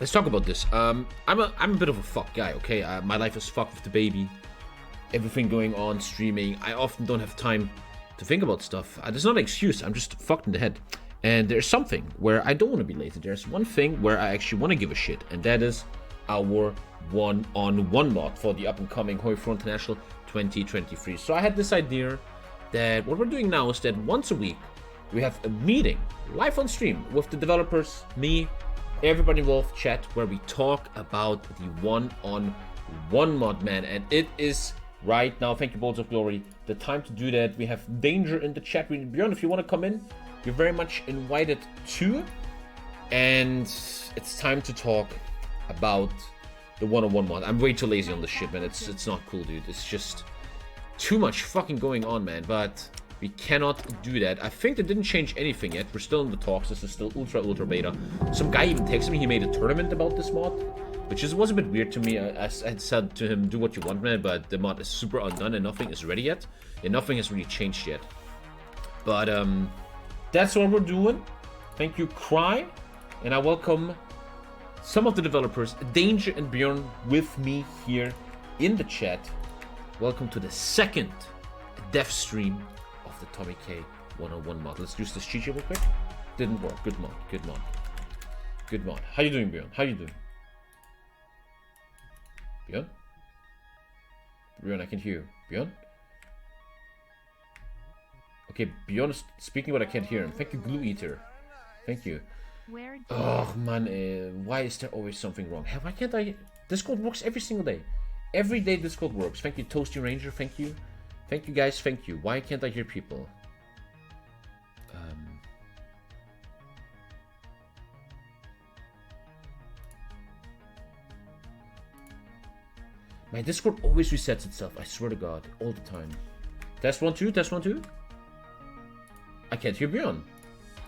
let's talk about this. I'm a bit of a fuck guy, okay? My life is fucked with the baby. Everything going on, streaming. I often don't have time to think about stuff. There's not an excuse. I'm just fucked in the head. And there's something where I don't want to be lazy. There's one thing where I actually want to give a shit, and that is our one-on-one mod for the up-and-coming HOI4 International 2023. So I had this idea that what we're doing now is that once a week we have a meeting live on stream with the developers, me, everybody involved, chat, where we talk about the one-on-one mod, man. And it is right now, thank you, Bolts of Glory, the time to do that. We have Danger in the chat. Bjorn, if you want to come in, you're very much invited too. And it's time to talk about the one-on-one mod. I'm way too lazy on this shit, man. It's not cool, dude. It's just too much fucking going on, man. But we cannot do that. I think they didn't change anything yet. We're still in the talks. This is still ultra beta. Some guy even texted me. He made a tournament about this mod, which was a bit weird to me. I had said to him, do what you want, man, but the mod is super undone and nothing is ready yet. And nothing has really changed yet. But that's what we're doing. Thank you, Cry. And I welcome some of the developers, Danger and Bjorn, with me here in the chat. Welcome to the second dev stream of the TommyKay 101 mod. Let's use this cheat sheet real quick. Didn't work. Good mod. Good mod. Good mod. How you doing, Bjorn? How you doing? Bjorn? Bjorn, I can hear you. Bjorn? Okay, Bjorn is speaking, but I can't hear him. Thank you, Glue Eater. Thank you. Oh man, why is there always something wrong? Why can't I? Discord works every single day. Every day Discord works. Thank you, Toasty Ranger. Thank you. Thank you, guys. Thank you. Why can't I hear people? My Discord always resets itself. I swear to God, all the time. Test 1 2. Test 1 2. I can't hear Bjorn.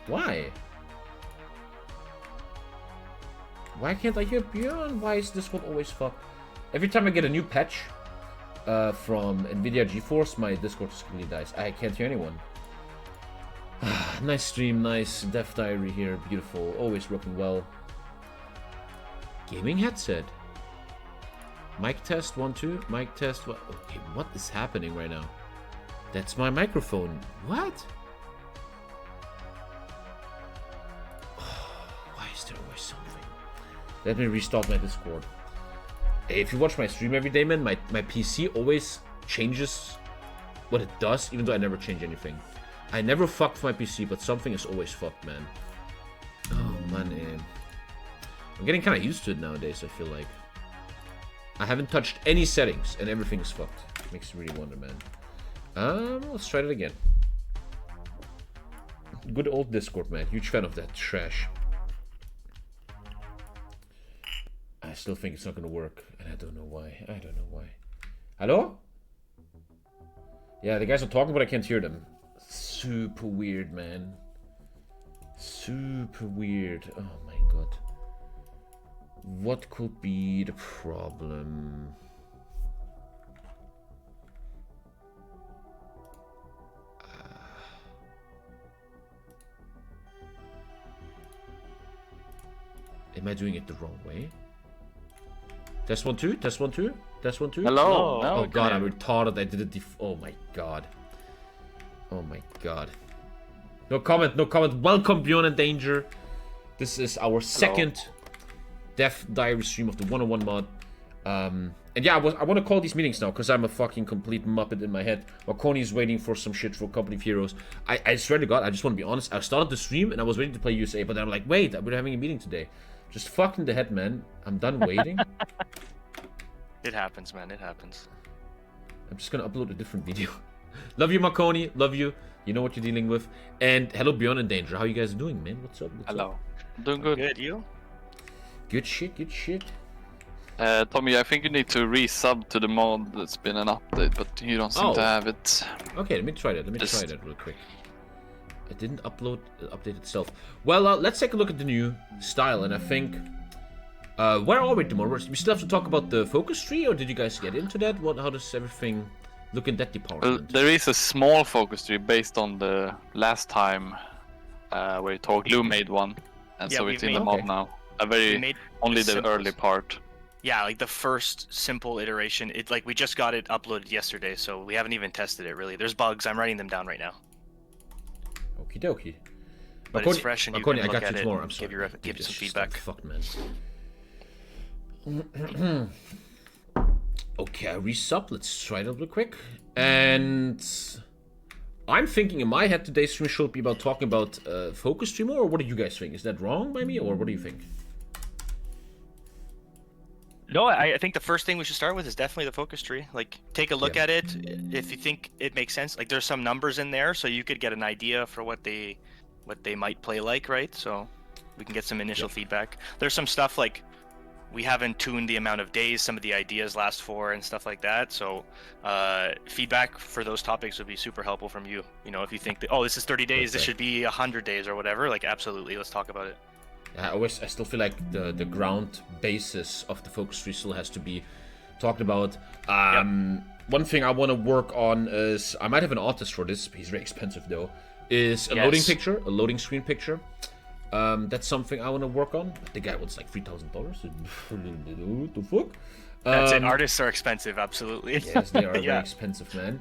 Why? Why can't I hear Bjorn? Why is Discord always fucked? Every time I get a new patch from NVIDIA GeForce, my Discord just completely dies. I can't hear anyone. Nice stream, nice dev diary here, beautiful, always working well. Gaming headset. Mic test 1 2. Mic test. Okay, what is happening right now? That's my microphone. What? Why is there always something? Let me restart my Discord. If you watch my stream every day, man, my PC always changes what it does, even though I never change anything. I never fucked my PC, but something is always fucked, man. Oh, man. I'm getting kind of used to it nowadays, I feel like. I haven't touched any settings, and everything is fucked. Makes me really wonder, man. Let's try it again. Good old Discord, man. Huge fan of that trash. I still think it's not gonna work, and I don't know why. I don't know why. Hello? Yeah, the guys are talking, but I can't hear them. Super weird, man. Super weird. Oh my god. What could be the problem? Am I doing it the wrong way? Test 1 2. Test 1 2. Test 1 2. Hello. Oh god, I'm retarded. I did it. Oh my god. Oh my god. No comment. No comment. Welcome, Bjorn and Danger. This is our second dev diary stream of the 101 mod. And yeah, I want to call these meetings now because I'm a fucking complete muppet in my head. Marconi is waiting for some shit for Company of Heroes. I swear to God, I just want to be honest. I started the stream and I was waiting to play USA, but then I'm like, wait, we're having a meeting today. Just fucked in the head, man. I'm done waiting. It happens, man. It happens. I'm just gonna upload a different video. Love you, Marconi. Love you. You know what you're dealing with. And hello, Beyond and Danger. How you guys doing, man? What's up? Hello. Doing good. Good, you? Good shit, good shit. Tommy, I think you need to resub to the mod. That's been an update, but you don't seem to have it. Okay, let me try that. Let me try that real quick. It didn't update itself. Well, let's take a look at the new style, and I think... where are we tomorrow? We still have to talk about the focus tree, or did you guys get into that? How does everything look in that department? There is a small focus tree based on the last time where Glue made one, and so it's in the mod now. only the early part. Yeah, like the first simple iteration. It like we just got it uploaded yesterday, so we haven't even tested it really. There's bugs. I'm writing them down right now. Okie dokie. But it's fresh and you can look at it tomorrow. and give you some feedback. Fuck, man. Okay, I resub. Let's try it real quick. And I'm thinking in my head today's stream should be about talking about focus tree more, or what do you guys think? Is that wrong by me, or what do you think? No, I think the first thing we should start with is definitely the focus tree. Like, take a look at it. If you think it makes sense, like there's some numbers in there, so you could get an idea for what they might play like, right? So we can get some initial feedback. There's some stuff like we haven't tuned the amount of days some of the ideas last for and stuff like that. So feedback for those topics would be super helpful from you. You know, if you think that, oh, this is 30 days, this should be 100 days or whatever, like absolutely, let's talk about it. I still feel like the ground basis of the focus tree still has to be talked about. One thing I want to work on is, I might have an artist for this, he's very expensive though, is a loading picture, a loading screen picture. That's something I want to work on. The guy wants like $3,000. What the fuck? That's it. Artists are expensive, absolutely. Yes, they are very expensive, man.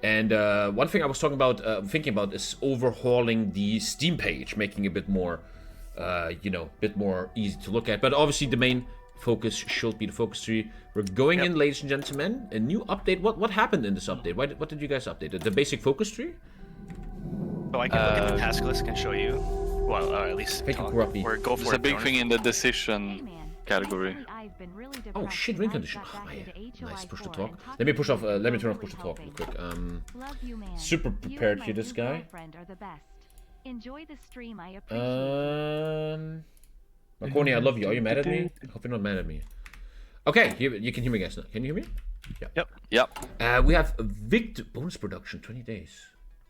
And one thing I was thinking about is overhauling the Steam page, making it a bit more, bit more easy to look at. But obviously, the main focus should be the focus tree. We're going in, ladies and gentlemen. A new update. What happened in this update? What did you guys update? The basic focus tree? So I can look at the task list and show you. Well, at least talk. Or go for There's a big thing in the decision category. Oh shit, win condition. Oh, nice, push to talk. Let me turn off push to talk real quick. Super prepared here, this guy. Enjoy the stream, I appreciate Makoni, I love you. Are you mad at me? I hope you're not mad at me. Okay, you can hear me, guys, now. Can you hear me? Yep. We have a Victor bonus production, 20 days.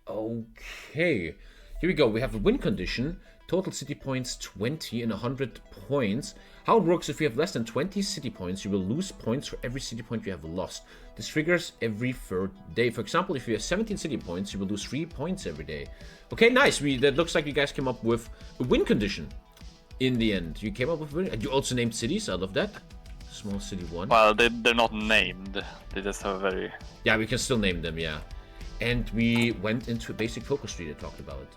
Okay. Here we go. We have a win condition. Total city points 20 and 100 points. How it works: if you have less than 20 city points, you will lose points for every city point you have lost. This triggers every third day. For example, if you have 17 city points, you will lose 3 points every day. Okay, nice. That looks like you guys came up with a win condition. In the end, you came up with a win. And you also named cities. I love that. Small city 1. Well, they're not named. They just have a very... Yeah, we can still name them, yeah. And we went into a basic focus tree that talked about it.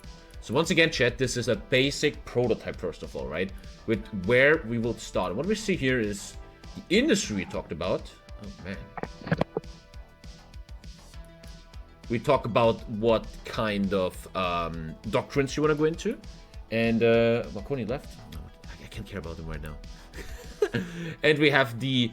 So once again, chat, this is a basic prototype, first of all, right? With where we will start. And what we see here is the industry we talked about. Oh, man. We talk about what kind of doctrines you want to go into. And, Makoni left? No, I can't care about him right now. And we have the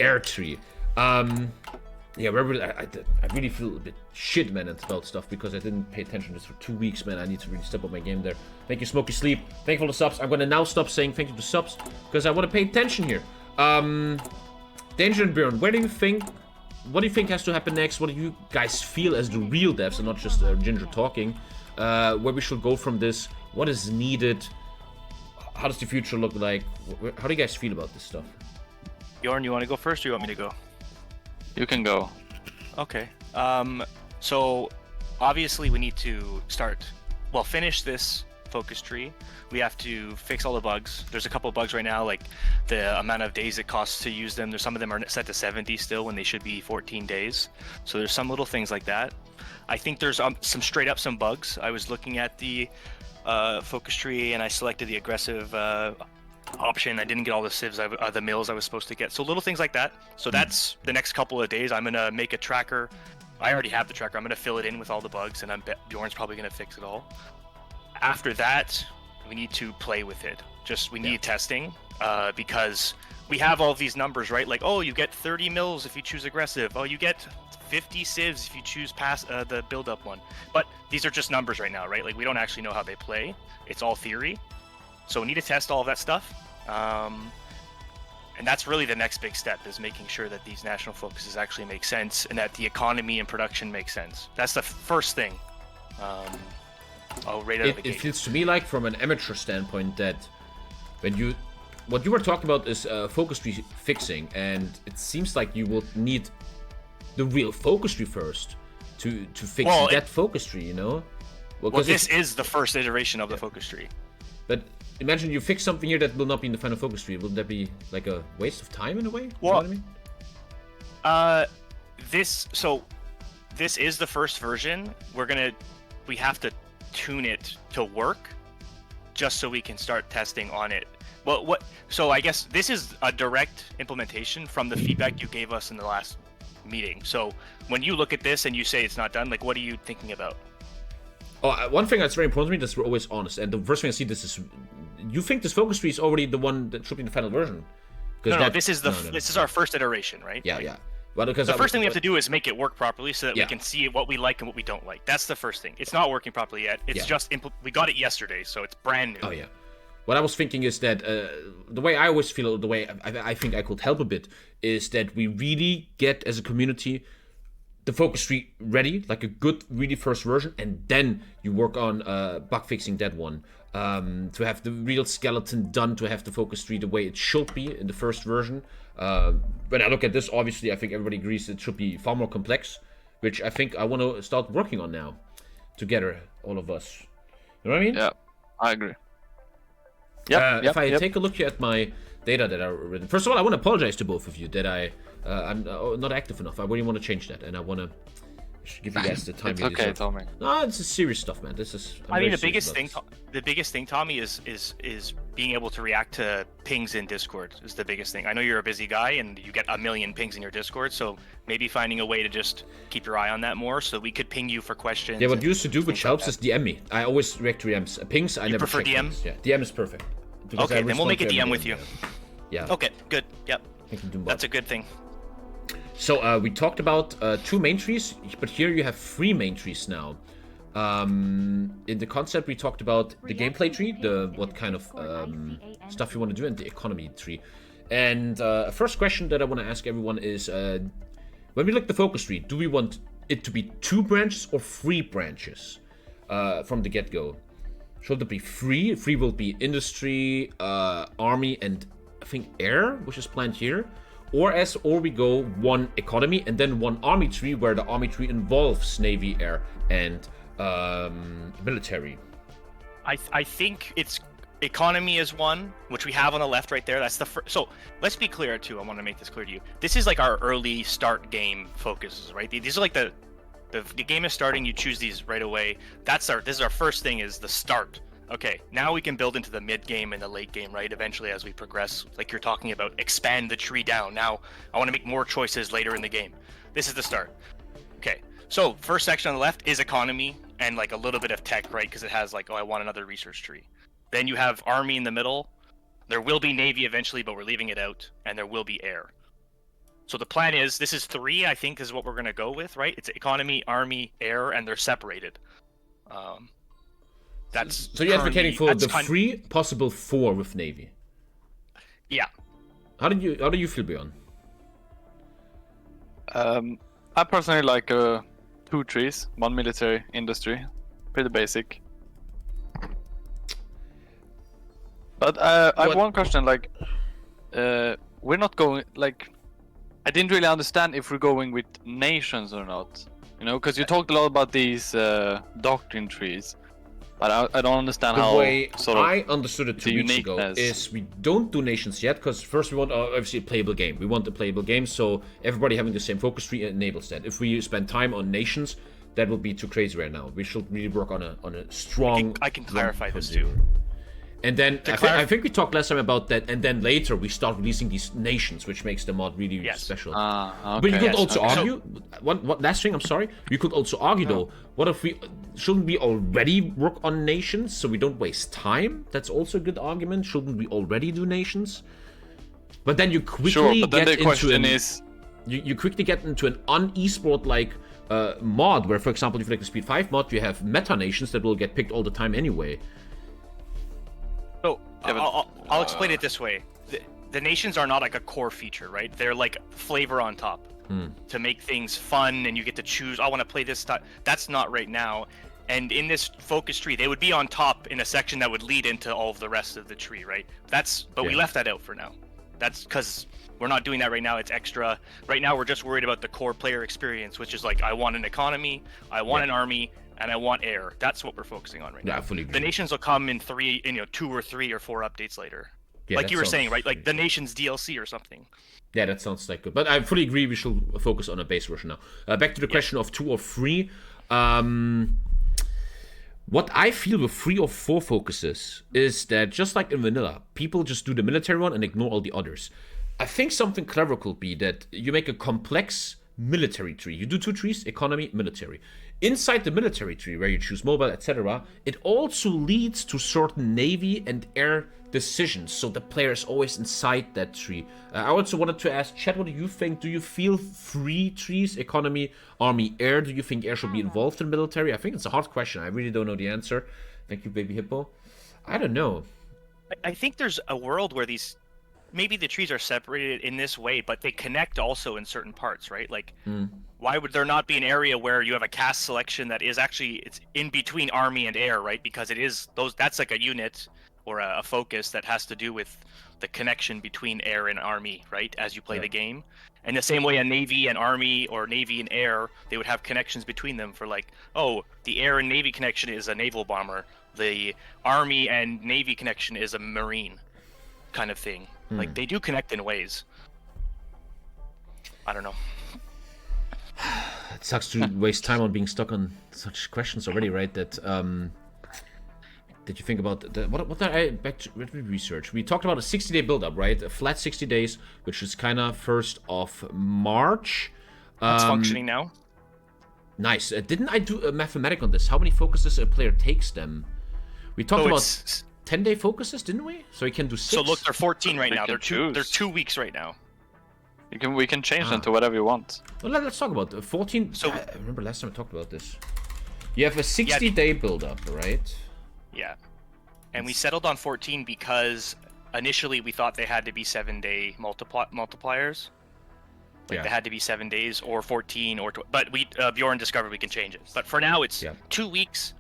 air tree. Yeah, I really feel a bit shit, man, about stuff because I didn't pay attention to this for 2 weeks, man. I need to really step up my game there. Thank you, Smokey Sleep. Thank you for the subs. I'm going to now stop saying thank you to subs because I want to pay attention here. Danger and Bjorn, what do you think has to happen next? What do you guys feel as the real devs and not just Ginger talking? Where we should go from this? What is needed? How does the future look like? How do you guys feel about this stuff? Bjorn, you want to go first or you want me to go? You can go. Okay. So obviously we need to finish this focus tree. We have to fix all the bugs. There's a couple of bugs right now, like the amount of days it costs to use them. Some of them are set to 70 still when they should be 14 days. So there's some little things like that. I think there's some bugs. I was looking at the focus tree and I selected the aggressive option. I didn't get all the civs, the mills I was supposed to get. So little things like that. So that's the next couple of days. I'm gonna make a tracker. I already have the tracker. I'm gonna fill it in with all the bugs, and I bet Bjorn's probably gonna fix it all. After that, we need to play with it. We need testing because we have all these numbers, right? Like, oh, you get 30 mills if you choose aggressive. Oh, you get 50 civs if you choose the build-up one. But these are just numbers right now, right? Like, we don't actually know how they play. It's all theory. So we need to test all of that stuff. And that's really the next big step, is making sure that these national focuses actually make sense and that the economy and production make sense. That's the first thing. Right out of the gate. It feels to me like, from an amateur standpoint, that what you were talking about is focus tree fixing, and it seems like you will need the real focus tree first to fix that focus tree, you know? Well, this is the first iteration of the focus tree. But imagine you fix something here that will not be in the final focus tree. Wouldn't that be like a waste of time in a way? You know Well, what I mean? This is the first version. We have to tune it to work, just so we can start testing on it. Well, so I guess this is a direct implementation from the feedback you gave us in the last meeting. So when you look at this and you say it's not done, like, what are you thinking about? Oh, one thing that's very important to me is we're always honest. And the first thing I see this is, you think this focus tree is already the one that should be in the final version? No, this is this is our first iteration, right? Yeah, Like, yeah. Well, because the first thing we have to do is make it work properly so that Yeah. we can see what we like and what we don't like. That's the first thing. It's not working properly yet. It's just we got it yesterday, so it's brand new. Oh yeah. What I was thinking is that the way I always feel, the way I think I could help a bit, is that we really get as a community the focus tree ready, like a good, really first version, and then you work on bug fixing that one. To have the real skeleton done, to have the focus tree the way it should be in the first version. When I look at this, obviously, I think everybody agrees it should be far more complex, which I think I want to start working on now, together, all of us. You know what I mean? Yeah, I agree. Yep, If I take a look here at my data that I've written, first of all, I want to apologize to both of you that I'm not active enough. I really want to change that, and I want to give you guys the time. It's you okay, deserve. Tommy. No, it's serious stuff, man. This is. I mean, very the biggest serious thing, about the biggest thing, Tommy, is being able to react to pings in Discord is the biggest thing. I know you're a busy guy and you get a million pings in your Discord, so maybe finding a way to just keep your eye on that more, so we could ping you for questions. Yeah, what you used to do, things which like helps, that. is DM me. I always react to DMs. Pings, I never prefer check DM? pings. Yeah, DM is perfect. Because Okay, I then we'll make a respond to DM with you. everybody. Yeah. Okay, good. Yep, I can do that's both. a good thing. So we talked about 2 main trees, but here you have 3 main trees now. In the concept, we talked about the gameplay tree, what kind of stuff you want to do, and the economy tree. And first question that I want to ask everyone is, when we look at the focus tree, do we want it to be 2 branches or 3 branches from the get-go? Should it be 3? 3 will be industry, army, and I think air, which is planned here. Or we go 1 economy and then 1 army tree, where the army tree involves navy, air, and military. I think it's economy is 1, which we have on the left right there. That's the first. So let's be clear too. I want to make this clear to you. This is like our early start game focuses, right? These are like the game is starting. You choose these right away. This is our first thing, is the start. Okay, now we can build into the mid game and the late game, right? Eventually, as we progress, like you're talking about, expand the tree down. Now, I want to make more choices later in the game. This is the start. Okay, so first section on the left is economy and like a little bit of tech, right? Because it has like, oh, I want another research tree. Then you have army in the middle. There will be navy eventually, but we're leaving it out. And there will be air. So the plan is, this is 3, I think, is what we're going to go with, right? It's economy, army, air, and they're separated. That's So you're advocating for the kind 3, possible 4 with navy. Yeah. How do you feel, Bjorn? I personally like 2 trees, 1 military, industry, pretty basic. But I have one question, like, we're not going, like, I didn't really understand if we're going with nations or not, you know, because you talked a lot about these doctrine trees, but I don't understand The how way sort of I understood it 2 weeks ago uniqueness. is we don't do nations yet, because first we want obviously a playable game. We want a playable game, so everybody having the same focus tree enables that. If we spend time on nations, that will be too crazy right now. We should really work on a strong. I can clarify this too. And then I think we talked last time about that, and then later we start releasing these nations, which makes the mod really special. okay. But you could Yes, also okay. argue. One last thing, I'm sorry. You could also argue though. What if we shouldn't we already work on nations so we don't waste time? That's also a good argument. Shouldn't we already do nations? But then you quickly Sure, but then get the question into is, you quickly get into an un-esport like mod, where for example, if you like the Speed 5 mod, you have meta nations that will get picked all the time anyway. So Yeah, but- I'll explain it this way. The nations are not like a core feature, right? They're like flavor on top to make things fun, and you get to choose. I want to play this stuff. That's not right now. And in this focus tree, they would be on top in a section that would lead into all of the rest of the tree, right? But we Yeah. left that out for now. That's because we're not doing that right now. It's extra. Right now, we're just worried about the core player experience, which is like, I want an economy, I want an army, and I want air. That's what we're focusing on right now. Yeah, I fully agree. The nations will come in 2 or 3 or 4 updates later. Yeah, like that you were sounds saying, right? Like the pretty nations DLC or something. Yeah, that sounds like good. But I fully agree we should focus on a base version now. Back to the question of 2 or 3. What I feel with 3 or 4 focuses is that just like in vanilla, people just do the military one and ignore all the others. I think something clever could be that you make a complex military tree. You do 2 trees, economy, military. Inside the military tree, where you choose mobile, etc., it also leads to certain navy and air decisions, so the player is always inside that tree. I also wanted to ask Chad, what do you think? Do you feel 3 trees, economy, army, air? Do you think air should be involved in military? I think it's a hard question. I really don't know the answer. Thank you, Baby Hippo. I don't know. I think there's a world where maybe the trees are separated in this way, but they connect also in certain parts, right? Like, why would there not be an area where you have a cast selection that is actually, it's in between army and air, right? Because it is that's like a unit or a focus that has to do with the connection between air and army, right? As you play the game. And the same way a navy and army or navy and air, they would have connections between them for like, oh, the air and navy connection is a naval bomber. The army and navy connection is a marine kind of thing. Like they do connect in ways. I don't know. It sucks to waste time on being stuck on such questions already, right? That did you think about what did I back to research? We talked about a 60-day build-up, right? A flat 60 days, which is kind of 1st of March. It's functioning now. Nice. Didn't I do a mathematic on this? How many focuses a player takes them? We talked about 10-day focuses, didn't we? So you can do 6. So look, they're 14 right now. They're choose. 2 weeks right now. We can change them to whatever you want. Well, let's talk about 14. So I remember last time I talked about this. You have a 60-day build-up, right? Yeah. And we settled on 14 because initially we thought they had to be 7-day multipliers. Like they had to be 7 days or 14 or but Bjorn discovered we can change it. But for now it's 2 weeks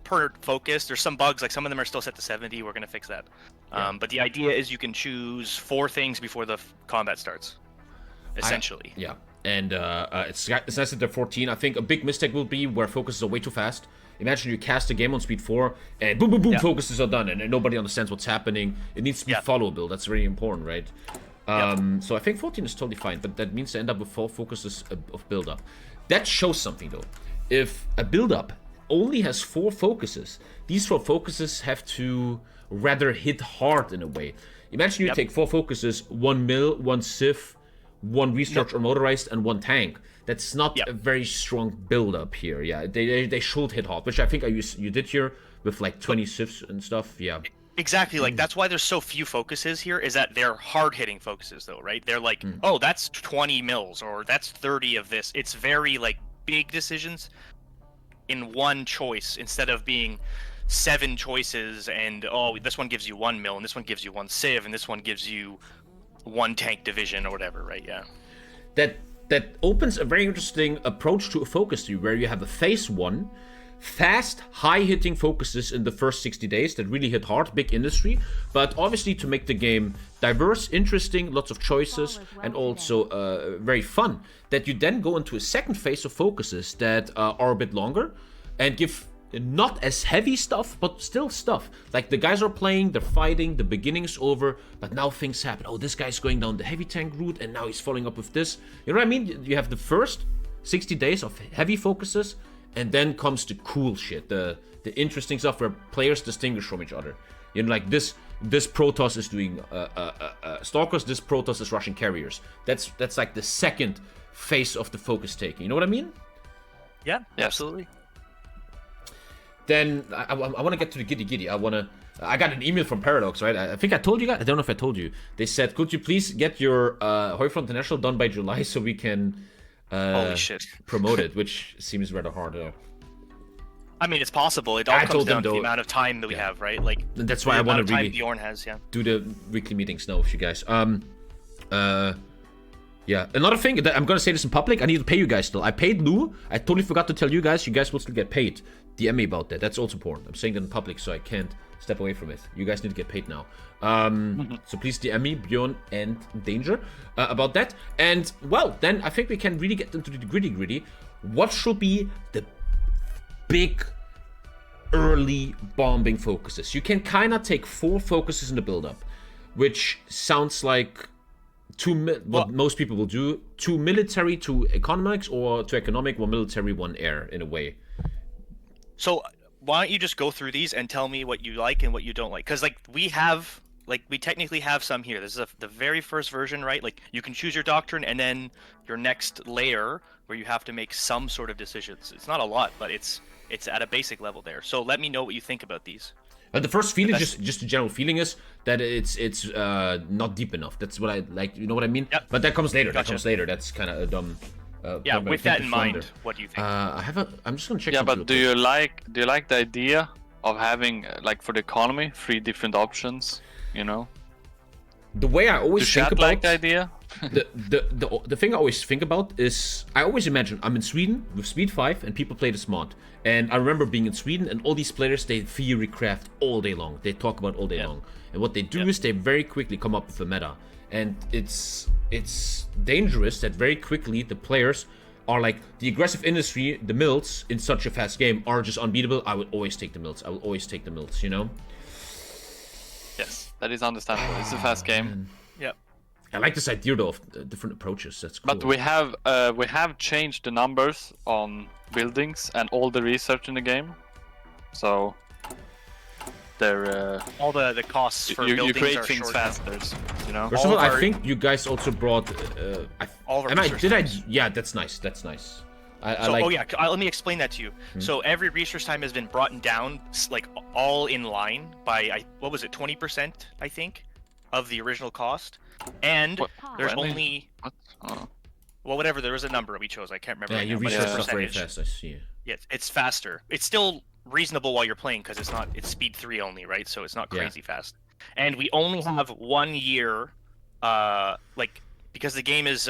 per focus. There's some bugs, like some of them are still set to 70. We're gonna fix that. But the idea is you can choose 4 things before the combat starts. Essentially. And it's nice that they're 14. I think a big mistake will be where focuses are way too fast. Imagine you cast a game on speed 4 and boom, boom, boom, focuses are done and nobody understands what's happening. It needs to be followable. That's very important, right? So I think 14 is totally fine, but that means they end up with 4 focuses of build-up. That shows something, though. If a build-up only has 4 focuses, these 4 focuses have to rather hit hard in a way. Imagine you take 4 focuses, 1 mill, 1 civ, 1 research or motorized, and 1 tank. That's not a very strong build-up here. Yeah, they should hit hard, which I think you did here with like 20 civs and stuff. Yeah. Exactly, like that's why there's so few focuses here, is that they're hard-hitting focuses though, right? They're like, oh, that's 20 mils, or that's 30 of this. It's very like big decisions in one choice instead of being 7 choices and oh, this one gives you 1 mil and this one gives you 1 civ and this one gives you 1 tank division or whatever, right? Yeah. That opens a very interesting approach to a focus tree where you have a phase 1, fast, high-hitting focuses in the first 60 days that really hit hard, big industry, but obviously to make the game diverse, interesting, lots of choices, and also very fun, that you then go into a second phase of focuses that are a bit longer and give not as heavy stuff, but still stuff. Like the guys are playing, they're fighting, the beginning's over, but now things happen. Oh, this guy's going down the heavy tank route, and now he's following up with this. You know what I mean? You have the first 60 days of heavy focuses, and then comes the cool shit, the interesting stuff where players distinguish from each other. You know, like this Protoss is doing Stalkers, this Protoss is rushing carriers. That's like the second phase of the focus taking. You know what I mean? Yeah, absolutely. Then I want to get to the giddy. I got an email from Paradox, right? I think I told you guys. I don't know if I told you. They said, could you please get your HOI4 International done by July so we can holy shit, promote it, which seems rather hard though. I mean, it's possible. It all comes down to the amount of time that we have, right? Like that's why I want to really Bjorn has, do the weekly meetings now with you guys. Yeah, another thing that I'm gonna say this in public. I need to pay you guys still. I paid Lou. I totally forgot to tell you guys. You guys will still get paid. DM me about that. That's also important. I'm saying that in public, so I can't step away from it. You guys need to get paid now. So please DM me, Bjorn and Danger, about that. And well, then I think we can really get into the gritty. What should be the big early bombing focuses. You can kind of take 4 focuses in the build-up, which sounds like what most people will do: 2 military, 2 economics, or 2 economic, 1 military, 1 air, in a way. So why don't you just go through these and tell me what you like and what you don't like? Because like we technically have some here. This is the very first version, right? Like you can choose your doctrine and then your next layer where you have to make some sort of decisions. It's not a lot, but it's at a basic level there. So let me know what you think about these. The first feeling, just the general feeling is that it's not deep enough. That's what I like. You know what I mean? Yep. But that comes later. Gotcha. That comes later. That's kind of a dumb. Yeah. point, With that in mind, what do you think? I'm just gonna check. Yeah, something but do real you like the idea of having like for the economy 3 different options? You know. quick. The way I always Do think chat about like the idea? the thing I always think about is I always imagine I'm in Sweden with Speed 5 and people play this mod. And I remember being in Sweden and all these players, they theory craft all day long. They talk about all day long. And what they do is they very quickly come up with a meta. And it's dangerous that very quickly the players are like, the aggressive industry, the mills in such a fast game are just unbeatable. I would always take the mills. I will always take the mills, you know? Yes, that is understandable. It's a fast game. Yep. I like this idea though of different approaches. That's cool. But we have changed the numbers on buildings and all the research in the game, so they're all the costs for you buildings create are things short. faster, you know. First of all, I think you guys also brought. All of our research times. Yeah, that's nice. That's nice. I So, like. let me explain that to you. So every research time has been brought down, like all in line by what was it, 20%, I think, of the original cost. And there's Really? only What? Oh. well, whatever. There was a number we chose. I can't remember. Yeah, right you now, but research it's a stuff very percentage. fast. I see. Yeah, it's faster. It's still reasonable while you're playing because it's speed 3 only, right? So it's not crazy fast. And we only have 1 year, because the game is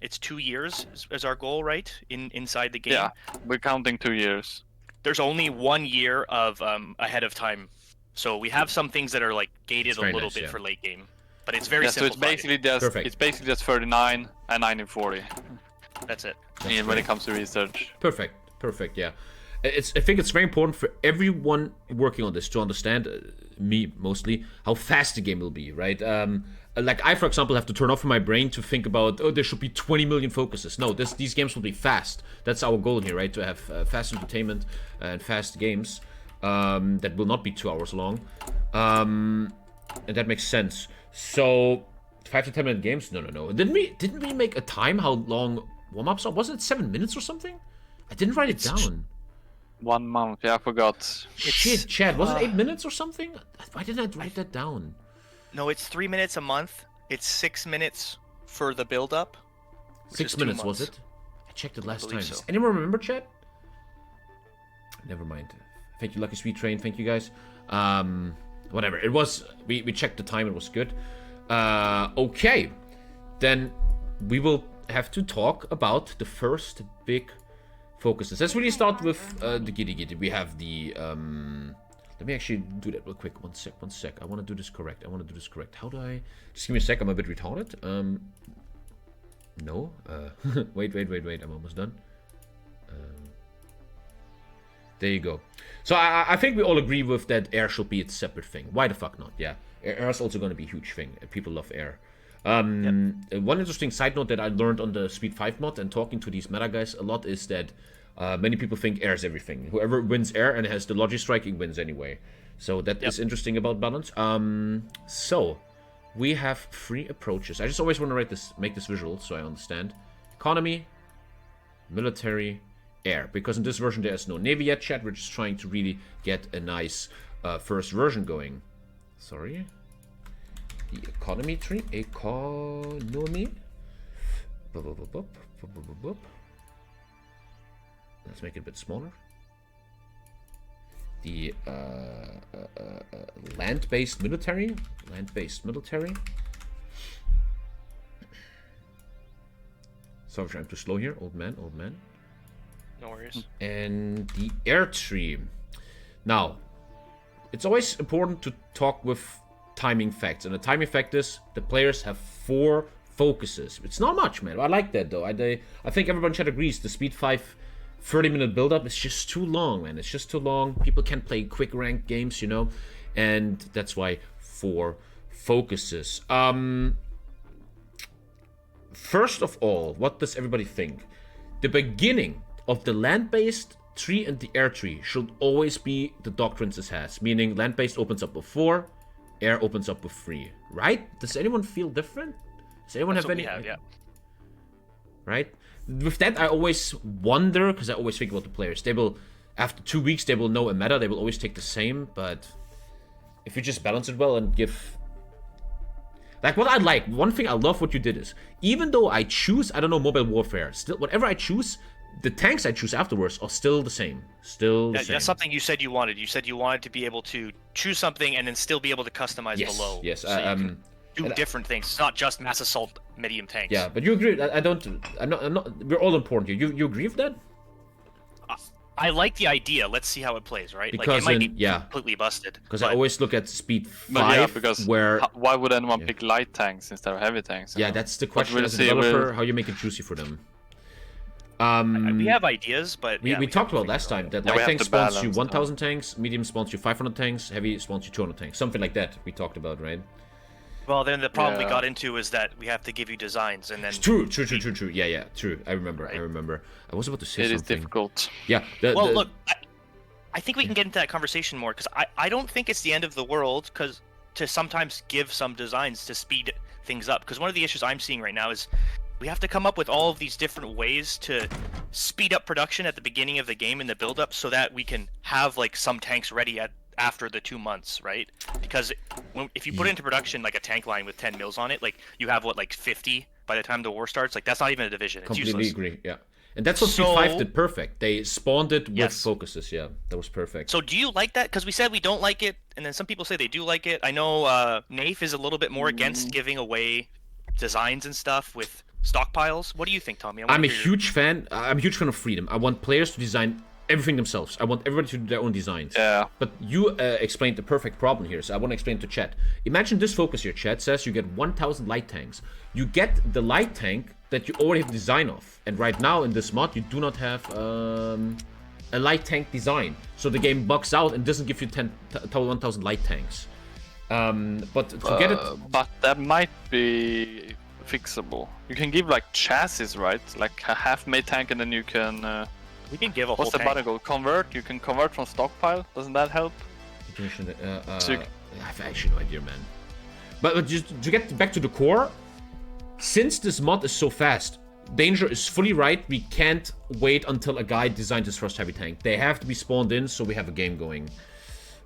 it's 2 years is our goal, right? Inside the game. Yeah, we're counting 2 years. There's only 1 year of ahead of time, so we have some things that are like gated It's a very little nice, bit yeah. for late game, but it's very Yeah, so it's simplified. basically just 39 and 1940 That's it. when it comes to research. Perfect. Yeah, I think it's very important for everyone working on this to understand, me mostly, how fast the game will be, right? Like I, for example, have to turn off my brain to think about, there should be 20 million focuses. No, these games will be fast. That's our goal here, right? To have fast entertainment and fast games that will not be 2 hours long, and that makes sense. So 5 to 10 minute games? No. Didn't we make a time how long warm-ups are? Wasn't it 7 minutes or something? I didn't write it down. 1 month, yeah, I forgot. Shit, Chad, was it 8 minutes or something? Why didn't I write that down? No, it's 3 minutes a month. It's 6 minutes for the build-up. 6 minutes, was it? I checked it last time. believe so. Does anyone remember, Chad? Never mind. Thank you, Lucky Sweet Train. Thank you, guys. Whatever. It was... We checked the time. It was good. Okay. Then we will have to talk about the first big focuses. Let's really start with the Giddy Giddy. We have the... Let me actually do that real quick. One sec. I want to do this correct. How do I... Just give me a sec. I'm a bit retarded. No. Wait. I'm almost done. There you go. So I think we all agree with that air should be its separate thing. Why the fuck not? Yeah. Air is also going to be a huge thing. People love air. One interesting side note that I learned on the Speed 5 mod and talking to these meta guys a lot is that many people think air is everything. Whoever wins air and has the logic striking wins anyway. So that is interesting about balance. So we have 3 approaches. I just always want to make this visual so I understand. Economy, military, air. Because in this version there is no navy yet, chat. We're just trying to really get a nice first version going. Sorry. The economy tree. Economy. Let's make it a bit smaller. The land-based military. Sorry, I'm too slow here. Old man. No worries. And the air tree. Now, it's always important to talk with timing facts. And the timing fact is the players have 4 focuses. It's not much, man. I like that, though. I think everyone in chat agrees. The Speed 5 30-minute build-up is just too long, man. It's just too long. People can't play quick ranked games, you know, and that's why 4 focuses. First of all, what does everybody think? The beginning of the land-based tree and the air tree should always be the Doctrines it has, meaning land-based opens up with 4, air opens up with 3, right? Does anyone feel different? Does anyone have any? Yeah. Right? With that, I always wonder, because I always think about the players. They will, after 2 weeks, they will know a meta. They will always take the same, but if you just balance it well and give... Like, what I like, one thing I love what you did is, even though I choose, I don't know, mobile warfare, still, whatever I choose, the tanks I choose afterwards are still the same. Still the same. That's something you said you wanted. You said you wanted to be able to choose something and then still be able to customize below. Yes, so you can do different things. It's not just mass assault, medium tanks. Yeah, but you agree? I'm not. We're all important here. You agree with that? I like the idea. Let's see how it plays, right? Because like, it might be completely busted. Because I always look at speed 5, yeah, because where... why would anyone pick light tanks instead of heavy tanks? Yeah, that's the question as a developer, how you make it juicy for them. We have ideas, but... We talked about last time that light tank spawns you 1,000 tanks, medium spawns you 500 tanks, heavy spawns you 200 tanks. Something like that we talked about, right? Well, then the problem we got into is that we have to give you designs, and then... True. Yeah, true. I remember. I was about to say something. It is difficult. Yeah. Look, I think we can get into that conversation more, because I don't think it's the end of the world, because to sometimes give some designs to speed things up. Because one of the issues I'm seeing right now is we have to come up with all of these different ways to speed up production at the beginning of the game in the build-up, so that we can have, like, some tanks ready after the 2 months, right? Because if you put it into production like a tank line with 10 mils on it, like you have like 50 by the time the war starts. Like that's not even a division. It's completely useless. Agree. Yeah, and that's what C5 did perfect. They spawned it with focuses. Yeah, that was perfect. So do you like that? Because we said we don't like it, and then some people say they do like it. I know Nafe is a little bit more against giving away designs and stuff with stockpiles. What do you think, Tommy? I'm a huge fan. I'm a huge fan of freedom. I want players to design everything themselves. I want everybody to do their own designs. Yeah. But you explained the perfect problem here, so I want to explain to chat. Imagine this focus here. Chat says you get 1,000 light tanks. You get the light tank that you already have design of, and right now in this mod you do not have a light tank design, so the game bugs out and doesn't give you 1,000 light tanks. But to get it, but that might be fixable. You can give like chassis, right? Like a half-made tank, and then you can. We can give a whole tank. What's the button called? Convert? You can convert from stockpile. Doesn't that help? I have actually no idea, man. But just to get back to the core, since this mod is so fast, Danger is fully right. We can't wait until a guy designed his first heavy tank. They have to be spawned in, so we have a game going,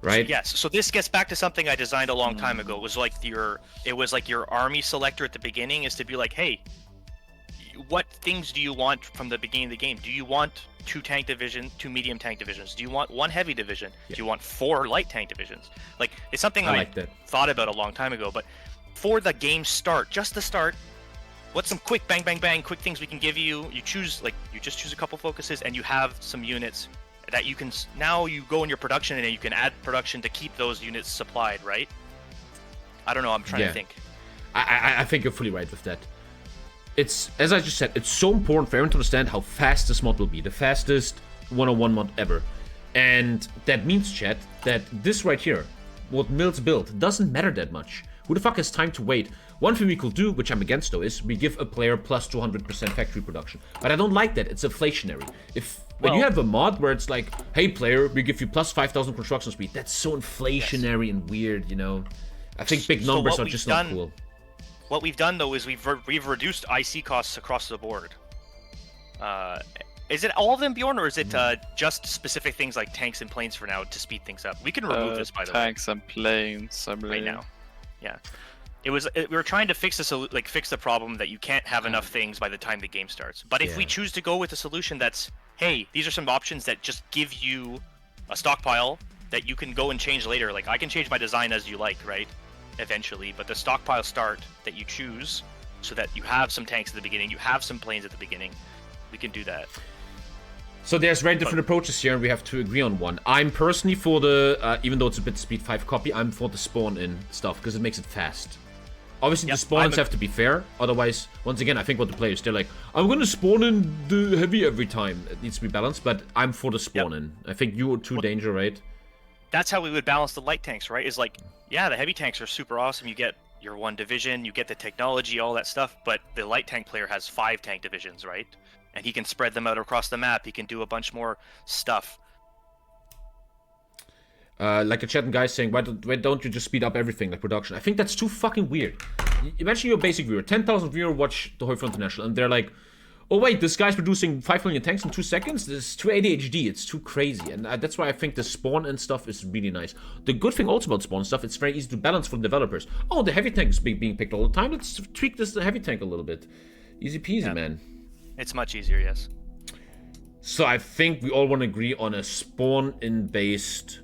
right? Yes. So this gets back to something I designed a long time ago. It was like your army selector at the beginning is to be like, hey, what things do you want from the beginning of the game? Do you want 2 tank divisions, 2 medium tank divisions? Do you want 1 heavy division? Yeah. Do you want 4 light tank divisions? Like, it's something I thought about a long time ago, but for the game start, just the start, what's some quick bang, bang, bang, quick things we can give you? You choose, like, you just choose a couple focuses and you have some units that you can, now you go in your production and you can add production to keep those units supplied, right? I don't know, I'm trying to think. I think you're fully right with that. It's, as I just said, it's so important for everyone to understand how fast this mod will be. The fastest 101 mod ever. And that means, chat, that this right here, what Mills built, doesn't matter that much. Who the fuck has time to wait? One thing we could do, which I'm against though, is we give a player plus 200% factory production. But I don't like that, it's inflationary. When you have a mod where it's like, hey player, we give you plus 5,000 construction speed, that's so inflationary and weird, you know? I think big numbers are just not cool. What we've done though is we've reduced IC costs across the board. Is it all of them, Bjorn, or is it just specific things like tanks and planes for now to speed things up? We can remove this, by the way. Tanks and planes, I believe. Right now, yeah. We were trying to fix this, fix the problem that you can't have enough things by the time the game starts. But if we choose to go with a solution that's, hey, these are some options that just give you a stockpile that you can go and change later. Like I can change my design as you like, right? Eventually, but the stockpile start that you choose so that you have some tanks at the beginning, you have some planes at the beginning, we can do that. So there's very different approaches here, and we have to agree on one. I'm personally for the, even though it's a bit speed 5 copy, I'm for the spawn in stuff because it makes it fast. Obviously, the spawns have to be fair. Otherwise, once again, I think what the players, they're like, I'm going to spawn in the heavy every time. It needs to be balanced, but I'm for the spawn in. I think you are too danger, right? That's how we would balance the light tanks, right? Is like, yeah, the heavy tanks are super awesome. You get your 1 division, you get the technology, all that stuff, but the light tank player has 5 tank divisions, right? And he can spread them out across the map. He can do a bunch more stuff. Like a chat and guys saying, why don't you just speed up everything like production? I think that's too fucking weird. Imagine you're a basic viewer, 10,000 viewer watch the HOI4 International, and they're like, oh wait, this guy's producing 5 million tanks in 2 seconds? This is too ADHD, it's too crazy. And that's why I think the spawn and stuff is really nice. The good thing also about spawn stuff, it's very easy to balance for the developers. Oh, the heavy tank is being picked all the time, let's tweak this heavy tank a little bit. Easy peasy, man. It's much easier, yes. So I think we all want to agree on a spawn-in based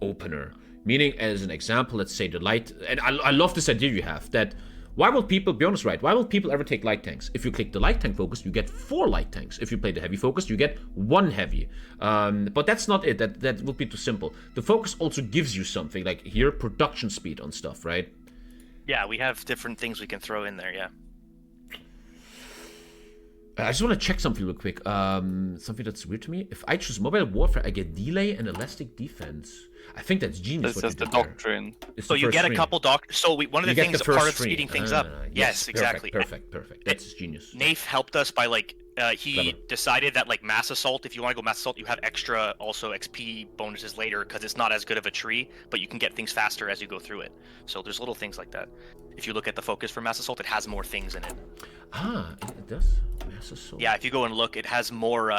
opener. Meaning, as an example, let's say the light... And I love this idea you have, that... Why will people, be honest, right? Why will people ever take light tanks? If you click the light tank focus, you get 4 light tanks. If you play the heavy focus, you get 1 heavy. But that's not it. That would be too simple. The focus also gives you something, like here, production speed on stuff, right? Yeah, we have different things we can throw in there, yeah. I just want to check something real quick. Something that's weird to me. If I choose mobile warfare, I get delay and elastic defense. I think that's genius. That's the doctrine. So you get a couple So one of the things, part of speeding things up. Yes, exactly. Perfect. That's genius. Nafe helped us by he decided that mass assault, if you want to go mass assault, you have extra also XP bonuses later because it's not as good of a tree, but you can get things faster as you go through it. So there's little things like that. If you look at the focus for mass assault, it has more things in it. It does. Mass assault. Yeah, if you go and look, it has more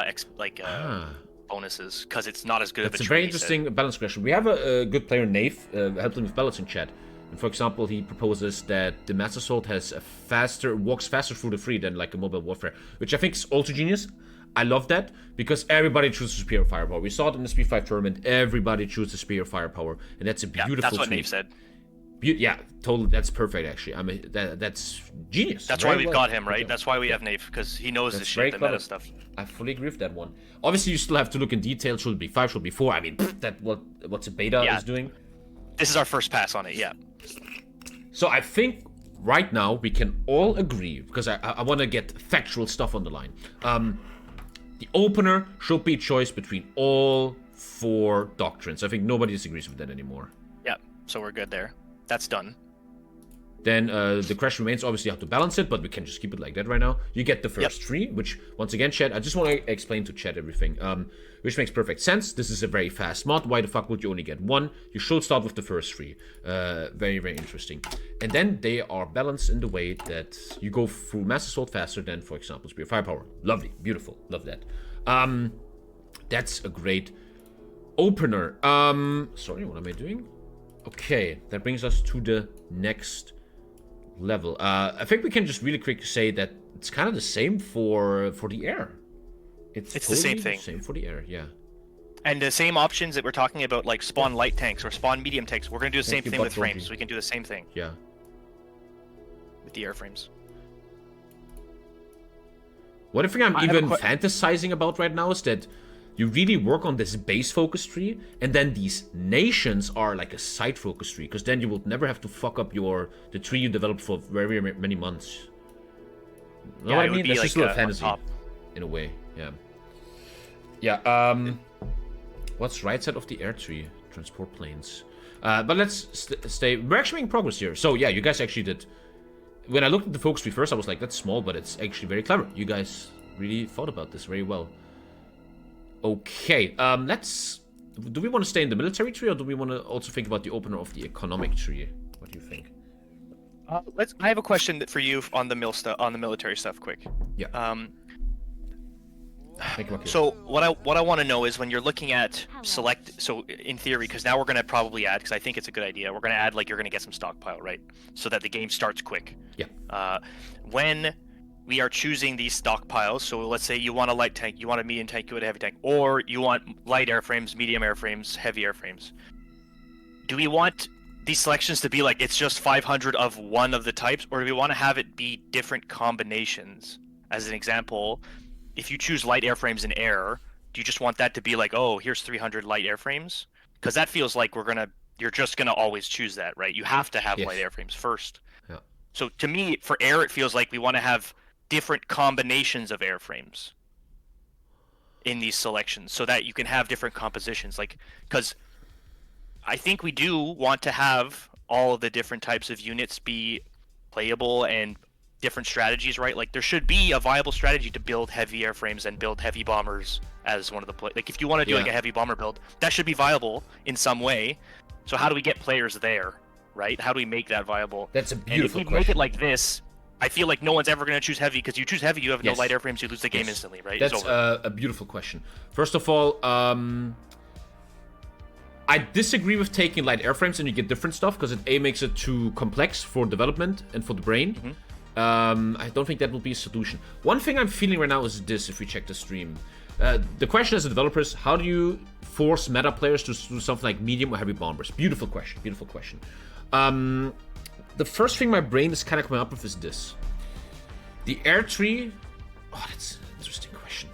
bonuses because it's not as good of a tree. It's a very interesting balance question. We have a good player, Nafe, helped him with balancing chat. And for example, he proposes that the mass assault has walks faster through the free than like a mobile warfare, which I think is also genius. I love that because everybody chooses superior firepower. We saw it in the Speed 5 tournament. Everybody chooses superior firepower, and that's a beautiful. That's what Nafe said. Yeah, totally. That's perfect, actually. That's genius. That's why we've got him, right? That's why we have Nafe, because he knows this shit, the meta stuff. I fully agree with that one. Obviously, you still have to look in detail. Should it be 5? Should it be 4? I mean, what's a beta is doing? This is our first pass on it, yeah. So I think right now we can all agree, because I want to get factual stuff on the line. The opener should be a choice between all 4 doctrines. I think nobody disagrees with that anymore. Yeah, so we're good there. That's done. Then the question remains, obviously you have to balance it, but we can just keep it like that right now. You get the first 3, which, once again, chat, I just want to explain to chat everything, which makes perfect sense. This is a very fast mod. Why the fuck would you only get 1? You should start with the first 3. Very, very interesting. And then they are balanced in the way that you go through mass assault faster than, for example, spear firepower. Lovely. Beautiful. Love that. That's a great opener. Sorry, what am I doing? Okay, that brings us to the next level. I think we can just really quick say that it's kind of the same for the air. It's totally the same thing. Same for the air, yeah. And the same options that we're talking about, like spawn light tanks or spawn medium tanks, we're going to do the same thing with frames. We can do the same thing. Yeah. With the airframes. One thing I'm even fantasizing about right now is that you really work on this base focus tree, and then these nations are like a side focus tree, because then you will never have to fuck up the tree you developed for very, very many months. You know what I mean? That's just a little fantasy, in a way. Yeah. Yeah. What's right side of the air tree? Transport planes. But let's stay. We're actually making progress here. So yeah, you guys actually did. When I looked at the focus tree first, I was like, that's small, but it's actually very clever. You guys really thought about this very well. Okay, do we want to stay in the military tree, or do we want to also think about the opener of the economic tree? What do you think? I have a question for you on the military stuff, quick. Yeah. So what I want to know is when you're looking at select. So in theory, because now we're going to probably add, because I think it's a good idea. We're going to add you're going to get some stockpile, right? So that the game starts quick. Yeah. When we are choosing these stockpiles, so let's say you want a light tank, you want a medium tank, you want a heavy tank, or you want light airframes, medium airframes, heavy airframes. Do we want these selections to be it's just 500 of one of the types, or do we want to have it be different combinations? As an example, if you choose light airframes in air, do you just want that to be oh, here's 300 light airframes? Because that feels like we're going to you're just gonna always choose that, right? You have to have Yes. light airframes first. Yeah. So to me, for air, it feels like we want to have different combinations of airframes in these selections, so that you can have different compositions. Like, because I think we do want to have all of the different types of units be playable and different strategies, right? Like, there should be a viable strategy to build heavy airframes and build heavy bombers as one of the like, if you want to do like a heavy bomber build, that should be viable in some way. So how do we get players there, right? How do we make that viable? That's a beautiful and if we make it like this, I feel like no one's ever going to choose heavy, because you choose heavy, you have no light airframes, you lose the game instantly, right? That's a beautiful question. First of all, I disagree with taking light airframes and you get different stuff, because it makes it too complex for development and for the brain. I don't think that will be a solution. One thing I'm feeling right now is this, if we check the stream. The question as a developer is, how do you force meta players to do something like medium or heavy bombers? Beautiful question, beautiful question. The first thing my brain is kind of coming up with is this. The air tree... Oh, that's an interesting question.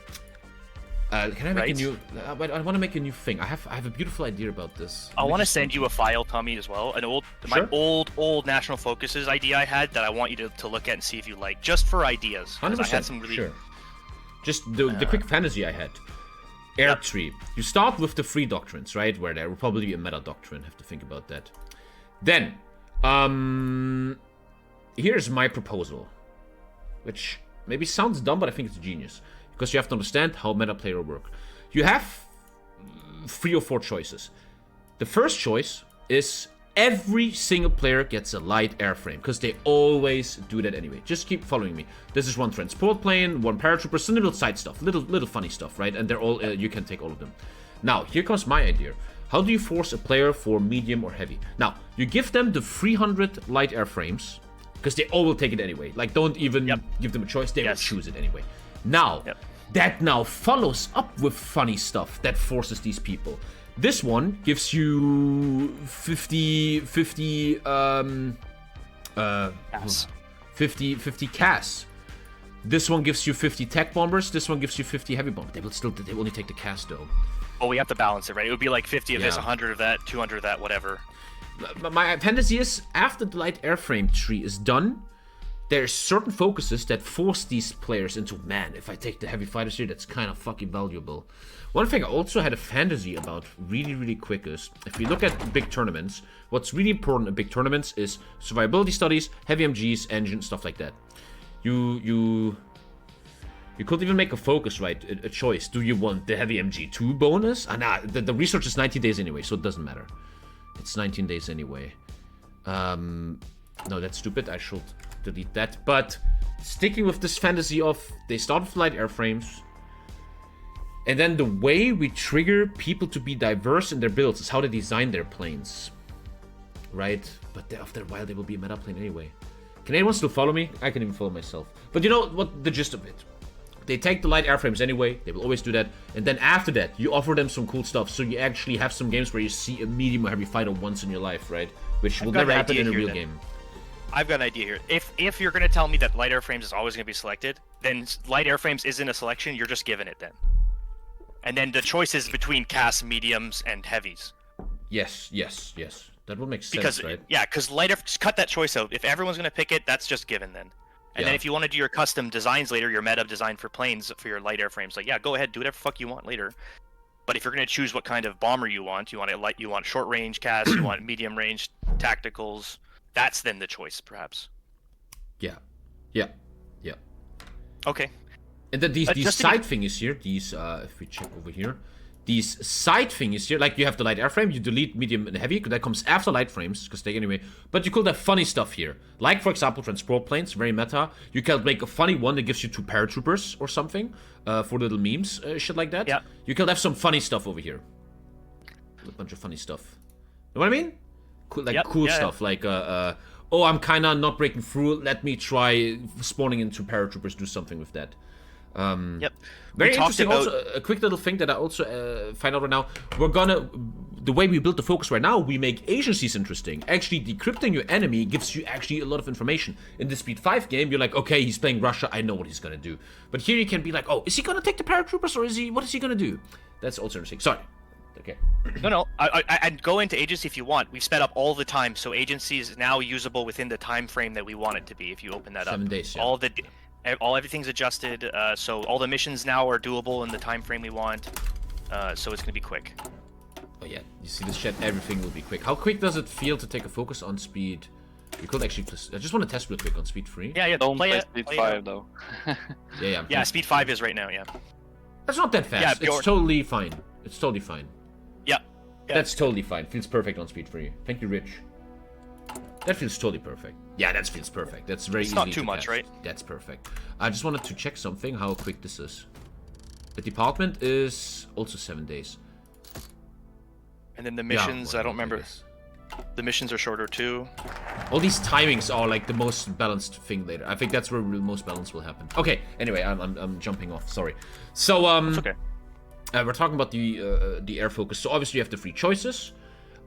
Can I make a new... I want to make a new thing. I have a beautiful idea about this. I want to send you a file, Tommy, as well. My old National Focuses idea I had that I want you to look at and see if you like, just for ideas. 100%, I had some really... sure. Just the quick fantasy I had. Air tree. You start with the 3 doctrines, right? Where there will probably be a meta doctrine. Have to think about that. Then, here's my proposal, which maybe sounds dumb, but I think it's genius, because you have to understand how meta player work. You have 3 or 4 choices. The first choice is every single player gets a light airframe, because they always do that anyway. Just keep following me. This is 1 transport plane, 1 paratrooper, some little side stuff, little funny stuff, right? And they're all you can take all of them. Now, here comes my idea. How do you force a player for medium or heavy? Now, you give them the 300 light airframes, because they all will take it anyway. Like, don't even give them a choice, they will choose it anyway. Now, that now follows up with funny stuff that forces these people. This one gives you 50 CAS. This one gives you 50 tech bombers. This one gives you 50 heavy bombers. They will only take the CAS though. Oh, we have to balance it, right? It would be like 50 of this, 100 of that, 200 of that, whatever. My fantasy is, after the light airframe tree is done, there's certain focuses that force these players into, man, if I take the heavy fighters here, that's kind of fucking valuable. One thing I also had a fantasy about really, really quick is, if we look at big tournaments, what's really important in big tournaments is survivability studies, heavy MGs, engine, stuff like that. You could even make a focus, right? A choice. Do you want the heavy MG2 bonus? Nah, the research is 19 days anyway, so it doesn't matter. It's 19 days anyway. No, that's stupid. I should delete that. But sticking with this fantasy of, they start with light airframes, and then the way we trigger people to be diverse in their builds is how they design their planes, right? But after a while, they will be a meta plane anyway. Can anyone still follow me? I can even follow myself. But you know what the gist of it? They take the light airframes anyway. They will always do that. And then after that, you offer them some cool stuff. So you actually have some games where you see a medium or heavy fighter once in your life, right? Which will never happen in a real game. I've got an idea here. If you're going to tell me that light airframes is always going to be selected, then light airframes isn't a selection. You're just giving it then. And then the choice is between CAS, mediums, and heavies. Yes. That would make sense, right? Yeah, because just cut that choice out. If everyone's going to pick it, that's just given then. And then if you want to do your custom designs later, your meta design for planes for your light airframes, like, yeah, go ahead, do whatever fuck you want later. But if you're going to choose what kind of bomber you want you want short range CAS, you want medium range tacticals, that's then the choice, perhaps. Yeah. Okay. And then these side thingies here, if we check over here, these side thingies here, like you have the light airframe, you delete medium and heavy, that comes after light frames, because they anyway. But you could have funny stuff here, like for example transport planes, very meta. You can make a funny one that gives you 2 paratroopers or something for little memes, shit like that. Yeah. You could have some funny stuff over here, a bunch of funny stuff. You know what I mean? Cool stuff, like oh, I'm kind of not breaking through. Let me try spawning into paratroopers. Do something with that. Very interesting. Also, a quick little thing that I also find out right now. The way we build the focus right now, we make agencies interesting. Actually, decrypting your enemy gives you actually a lot of information. In the Speed 5 game, you're like, okay, he's playing Russia. I know what he's gonna do. But here you can be like, oh, is he gonna take the paratroopers or what is he gonna do? That's also interesting. Sorry. Okay. No. I'd go into agency if you want. We've sped up all the time, so agency is now usable within the time frame that we want it to be. If you open that 7 up, days. Yeah. everything's adjusted. So all the missions now are doable in the time frame we want. So it's gonna be quick. Oh yeah, you see this chat. Everything will be quick. How quick does it feel to take a focus on speed? You could actually. I just want to test real quick on speed 3. Yeah. Don't play it. speed Play 5 though. Yeah. Yeah, speed 5 is right now. Yeah. That's not that fast. Yeah, it's totally fine. It's totally fine. Yeah. That's totally fine. Feels perfect on speed 3. Thank you, Rich. That feels totally perfect. Yeah, that feels perfect. That's very easy. It's not too to much, test. right? That's perfect. I just wanted to check something, how quick this is. The department is also 7 days. And then the missions, Yeah, I don't remember. guess. The missions are shorter too. All these timings are like the most balanced thing later. I think that's where the most balance will happen. Okay, anyway, I'm jumping off. Sorry. So It's okay. we're talking about the air focus. So obviously you have the 3 choices,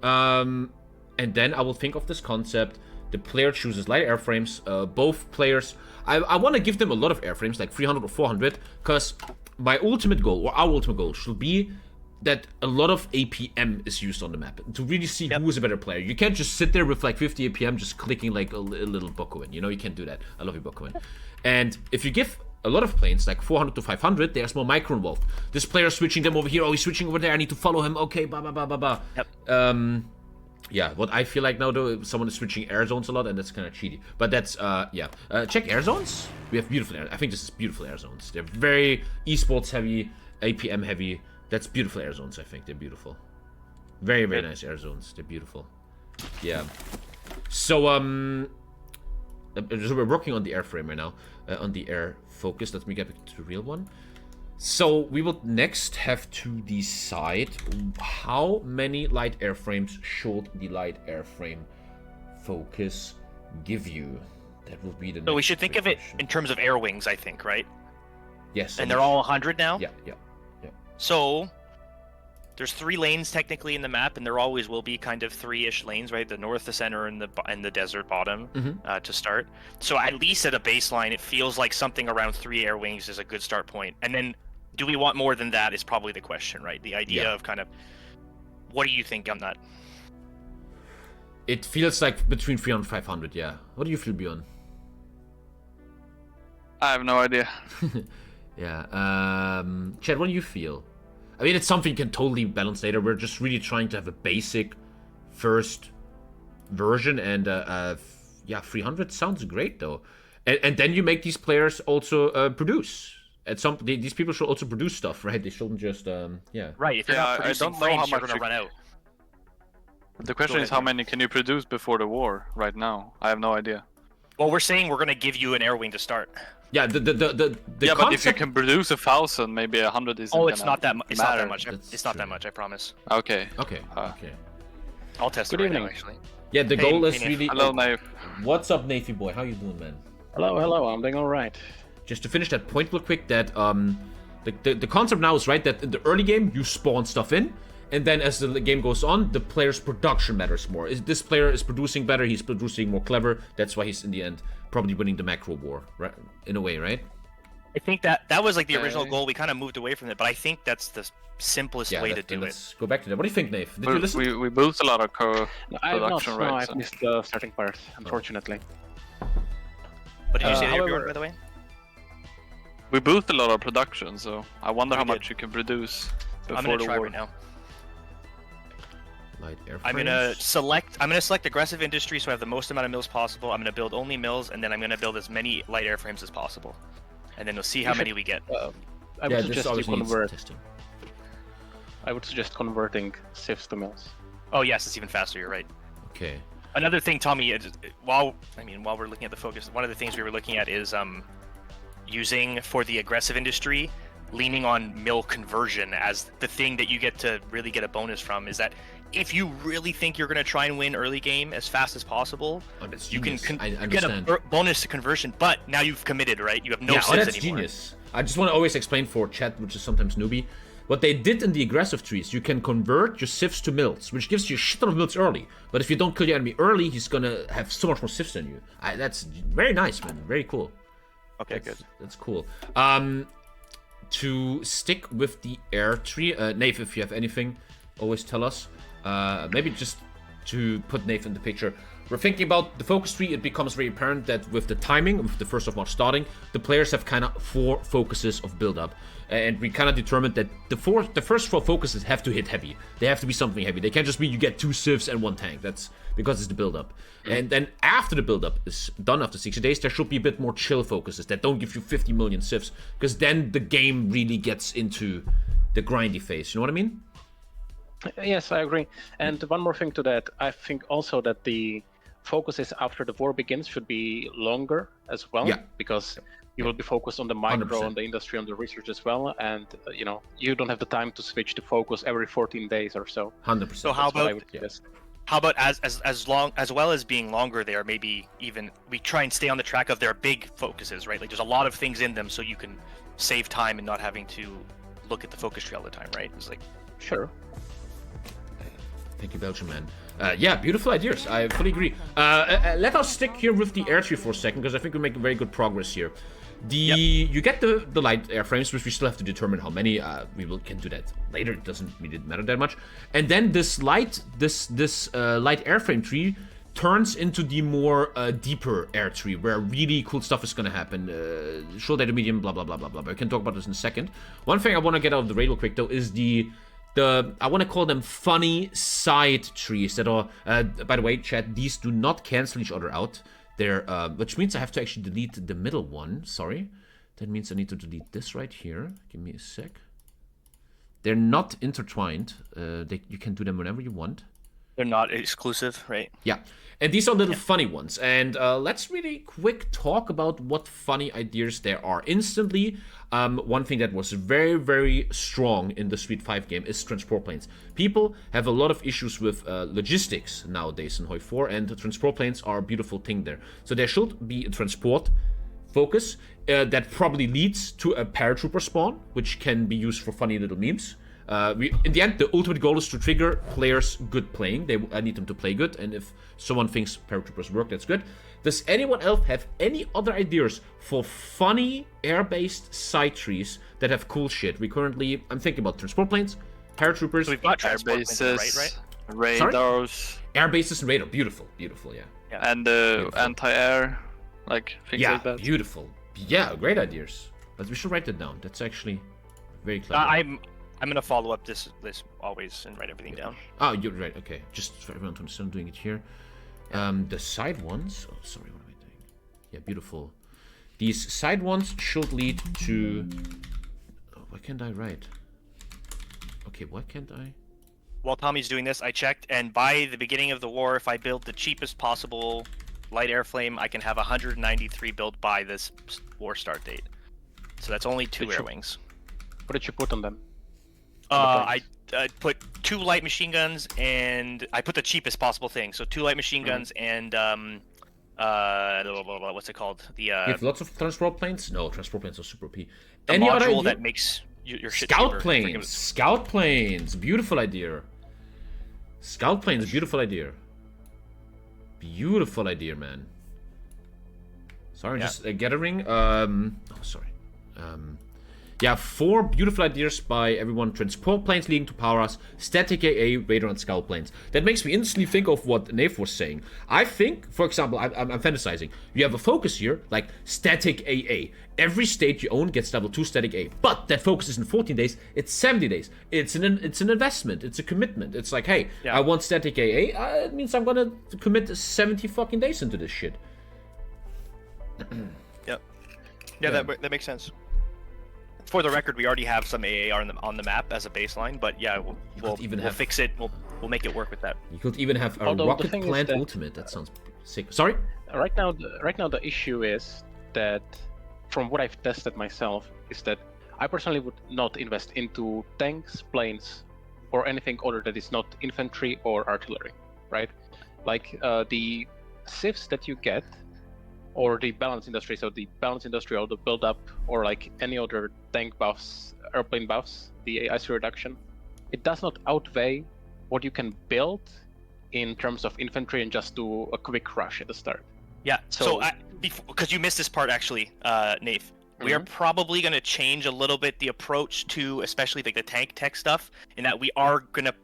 and then I will think of this concept. The player chooses light airframes. Both players, I want to give them a lot of airframes, like 300 or 400, because my ultimate goal, or our ultimate goal, should be that a lot of APM is used on the map to really see who is a better player. You can't just sit there with like 50 APM just clicking like a little Bokuin. You know, you can't do that. I love you, Bokuin. And if you give a lot of planes, like 400 to 500, there's more micro involved. This player switching them over here. Oh, he's switching over there. I need to follow him. Okay, blah, blah, blah, blah, blah. Yep. Yeah, what I feel like now, though, someone is switching air zones a lot, and that's kind of cheaty. But that's, yeah. Check air zones. We have beautiful air. I think this is beautiful air zones. They're very esports heavy, APM heavy. That's beautiful air zones, I think. They're beautiful. Very, very nice air zones. They're beautiful. Yeah. So we're working on the airframe right now. On the air focus. Let me get back to the real one. So we will next have to decide how many light airframes should the light airframe focus give you. That will be the next So we should think of it question. in terms of air wings, I think, right? Yes. And they're all 100 now? Yeah. So there's 3 lanes technically in the map, and there always will be kind of 3-ish lanes, right? The north, the center, and the desert bottom to start. So at least at a baseline, it feels like something around 3 air wings is a good start point. And then do we want more than that is probably the question, right? The idea of kind of, what do you think on that? It feels like between 300 and 500, yeah. What do you feel, Bjorn? I have no idea. Yeah. Chad, what do you feel? I mean, it's something you can totally balance later. We're just really trying to have a basic first version, and yeah, 300 sounds great though. And then you make these players also produce. These people should also produce stuff, right? They shouldn't just yeah. Right. If you're not producing I don't know frames, how you're much going to run out. The question is, how many can you produce before the war? Right now, I have no idea. Well, we're saying we're going to give you an air wing to start. Yeah, the yeah, concept... but if you can produce 1,000, maybe 100 isn't. Oh, it's not that. It's not that matter. much. That's It's not that true. much. I promise. Okay. Okay. I'll test Good it right evening. now, actually. Yeah, the Hey, goal is Nate. really. Hello, Nave. What's up, Navy boy? How you doing, man? Hello, I'm doing alright. Just to finish that point real quick, that the concept now is right that in the early game you spawn stuff in, and then as the game goes on, the player's production matters more. This player is producing better, he's producing more clever. That's why he's in the end probably winning the macro war, right? In a way, right? I think that was like the original Okay. goal. We kind of moved away from it, but I think that's the simplest way to do it. Let's go back to that. What do you think, Nave? Did you listen? We built a lot of I've not, production, no, right? I've missed the starting part, unfortunately. What did you say there, however- Bjorn, by the way? We built a lot of production, so I wonder We how did. much you can produce before I'm gonna the try war. right now. Light airframes. I'm gonna select aggressive industry, so I have the most amount of mills possible. I'm gonna build only mills, and then I'm gonna build as many light airframes as possible, and then we'll see how You should- many we get. I would Yeah, this suggest you obviously needs convert. testing. I would suggest converting civs to mills. Oh yes, it's even faster. You're right. Okay. Another thing, Tommy, while we're looking at the focus, one of the things we were looking at is using for the aggressive industry, leaning on mill conversion as the thing that you get to really get a bonus from. Is that if you really think you're going to try and win early game as fast as possible, Oh, that's you can genius. I get a understand. bonus to conversion, but now you've committed, right? You have no Yeah, civs that's anymore. genius. I just want to always explain for chat, which is sometimes newbie. What they did in the aggressive trees, you can convert your civs to mills, which gives you a shit ton of mills early. But if you don't kill your enemy early, he's gonna have so much more civs than you. That's very nice, man. Very cool. Okay, good. That's cool. To stick with the air tree, Nave, if you have anything, always tell us. Maybe just to put Nathan in the picture. We're thinking about the focus tree. It becomes very apparent that with the timing, with the 1st of March starting, the players have kind of 4 focuses of build-up. And we kind of determined that the first 4 focuses have to hit heavy. They have to be something heavy. They can't just be you get 2 civs and 1 tank. That's because it's the build-up. And then after the build-up is done, after 60 days, there should be a bit more chill focuses that don't give you 50 million civs. Because then the game really gets into the grindy phase. You know what I mean? Yes, I agree. And one more thing to that, I think also that the focuses after the war begins should be longer as well, because you will be focused on the micro, 100%. on the industry, on the research as well, and you don't have the time to switch to focus every 14 days or so. 100%. So how about Yes. how about as long as well as being longer there, maybe even we try and stay on the track of their big focuses, right? Like there's a lot of things in them, so you can save time and not having to look at the focus tree all the time, right? It's like Sure. Thank you, Belgian man. Yeah, beautiful ideas. I fully agree. Let us stick here with the air tree for a second, because I think we make very good progress here. You get the light airframes, which we still have to determine how many. Can do that later. It doesn't really matter that much. And then this light airframe tree turns into the more deeper air tree, where really cool stuff is gonna happen. Short data medium, blah blah blah blah blah. We can talk about this in a second. One thing I want to get out of the raid real quick though is the I want to call them funny side trees that are, by the way, chat, these do not cancel each other out. They're, which means I have to actually delete the middle one. Sorry. That means I need to delete this right here. Give me a sec. They're not intertwined. You can do them whenever you want. they're not exclusive, right? Yeah. And these are little funny ones. And let's really quick talk about what funny ideas there are. Instantly, one thing that was very, very strong in the Street 5 game is transport planes. People have a lot of issues with logistics nowadays in HOI4, and transport planes are a beautiful thing there. So there should be a transport focus that probably leads to a paratrooper spawn, which can be used for funny little memes. In the end, the ultimate goal is to trigger players good playing. I need them to play good, and if someone thinks paratroopers work, that's good. Does anyone else have any other ideas for funny air-based side trees that have cool shit? I'm thinking about transport planes, paratroopers, So we've got Air transport planes, bases, right? radars, air bases and radar. Beautiful, yeah. and anti-air, like things Yeah, like that. beautiful. Yeah, great ideas. But we should write that down. That's actually very clever. I'm gonna follow up this list always and write everything down. Oh, you're right. Okay, just for everyone to understand, I'm doing it here. The side ones. Oh, sorry, what am I doing? Yeah, beautiful. These side ones should lead to. Oh, why can't I write? Okay, why can't I? While Tommy's doing this, I checked, and by the beginning of the war, if I build the cheapest possible light airflame, I can have 193 built by this war start date. So that's only 2 air wings. What did you put on them? I put 2 light machine guns, and I put the cheapest possible thing. So 2 light machine guns and what's it called? The You have lots of transport planes? No, transport planes are super OP. the Any other module idea? that makes your shit Scout cheaper. planes. Scout planes. Beautiful idea. Scout planes. Beautiful idea. Beautiful idea, man. Sorry, Yeah. just gathering. Sorry. Yeah, 4 beautiful ideas by everyone. Transport planes leading to powerhouse, static AA, radar, and scout planes. That makes me instantly think of what Nave was saying. I think, for example, I'm fantasizing. You have a focus here, like static AA. Every state you own gets level 2 static A. But that focus isn't 14 days, it's 70 days. It's an investment, it's a commitment. It's like, hey, I want static AA, it means I'm gonna commit 70 fucking days into this shit. Yep. Yeah, that makes sense. For the record, we already have some AAR on the map as a baseline, but yeah, we'll fix it. We'll make it work with that. You could even have a Although the rocket thing is plant that- ultimate. That sounds sick. Sorry? Right now the issue is that, from what I've tested myself, is that I personally would not invest into tanks, planes, or anything other that is not infantry or artillery, right? Like the civs that you get, or the balance industry, so the balance industry or the build-up, or like any other tank buffs, airplane buffs, the IC reduction, it does not outweigh what you can build in terms of infantry and just do a quick rush at the start. Yeah. So because you missed this part actually, Nave, we are probably going to change a little bit the approach to, especially like the tank tech stuff, in that we are going to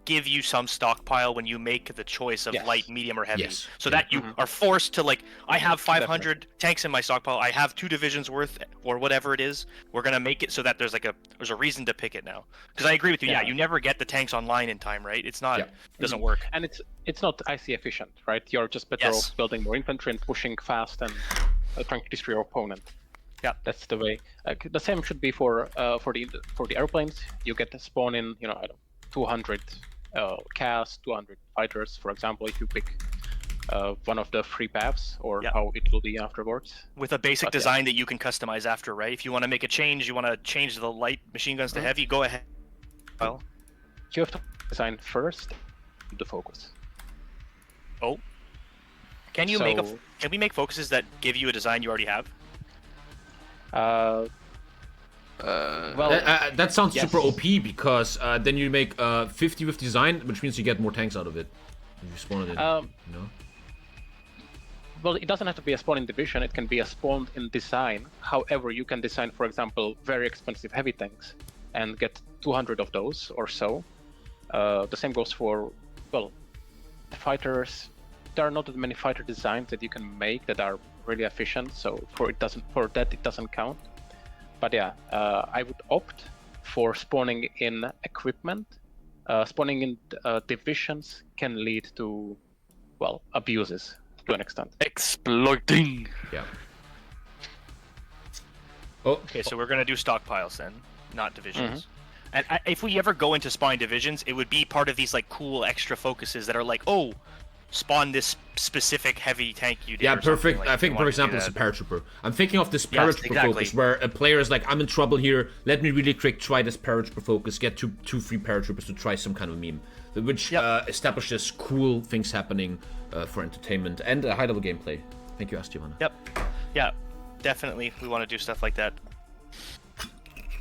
give you some stockpile when you make the choice of Yes. light, medium, or heavy, Yes. so that you are forced to like, I have 500 Definitely. tanks in my stockpile, I have 2 divisions worth, or whatever it is. We're gonna make it so that there's a reason to pick it now. Because I agree with you. Yeah, Yeah. you never get the tanks online in time, right? It's not, Yeah. doesn't work. And it's not IC efficient, right? You're just better Yes. off building more infantry and pushing fast and trying to destroy your opponent. Yeah. That's the way. The same should be for the airplanes. You get to spawn in, I don't know, 200 CAS, 200 fighters, for example, if you pick one of the free paths, or Yeah. how it will be afterwards. With a basic But yeah. design that you can customize after, right? If you want to make a change, you want to change the light machine guns to heavy, go ahead. Well, You have to design first the focus. oh, can you make So- can we make focuses that give you a design you already have? Well, That sounds yes. super OP because then you make 50 with design, which means you get more tanks out of it. If you spawn it in, well, it doesn't have to be a spawn in division. It can be a spawn in design. However, you can design, for example, very expensive heavy tanks and get 200 of those or so. The same goes for, well, fighters. There are not that many fighter designs that you can make that are really efficient. So for that it doesn't count. But yeah, I would opt for spawning in equipment. Spawning in divisions can lead to, well, abuses to an extent. Exploiting. yeah. Oh, Okay, so we're gonna do stockpiles then, not divisions. And if we ever go into spawning divisions, it would be part of these like cool extra focuses that are like, oh, spawn this specific heavy tank you did. yeah, or something, perfect. like, I if think, you for want to do example, it's a that. paratrooper. I'm thinking of this Yes, paratrooper exactly. focus where a player is like, I'm in trouble here. Let me really quick try this paratrooper focus. Get two free paratroopers to try some kind of meme, which establishes cool things happening for entertainment and a high level gameplay. Thank you, Astivana. Yep. Yeah, definitely. We want to do stuff like that.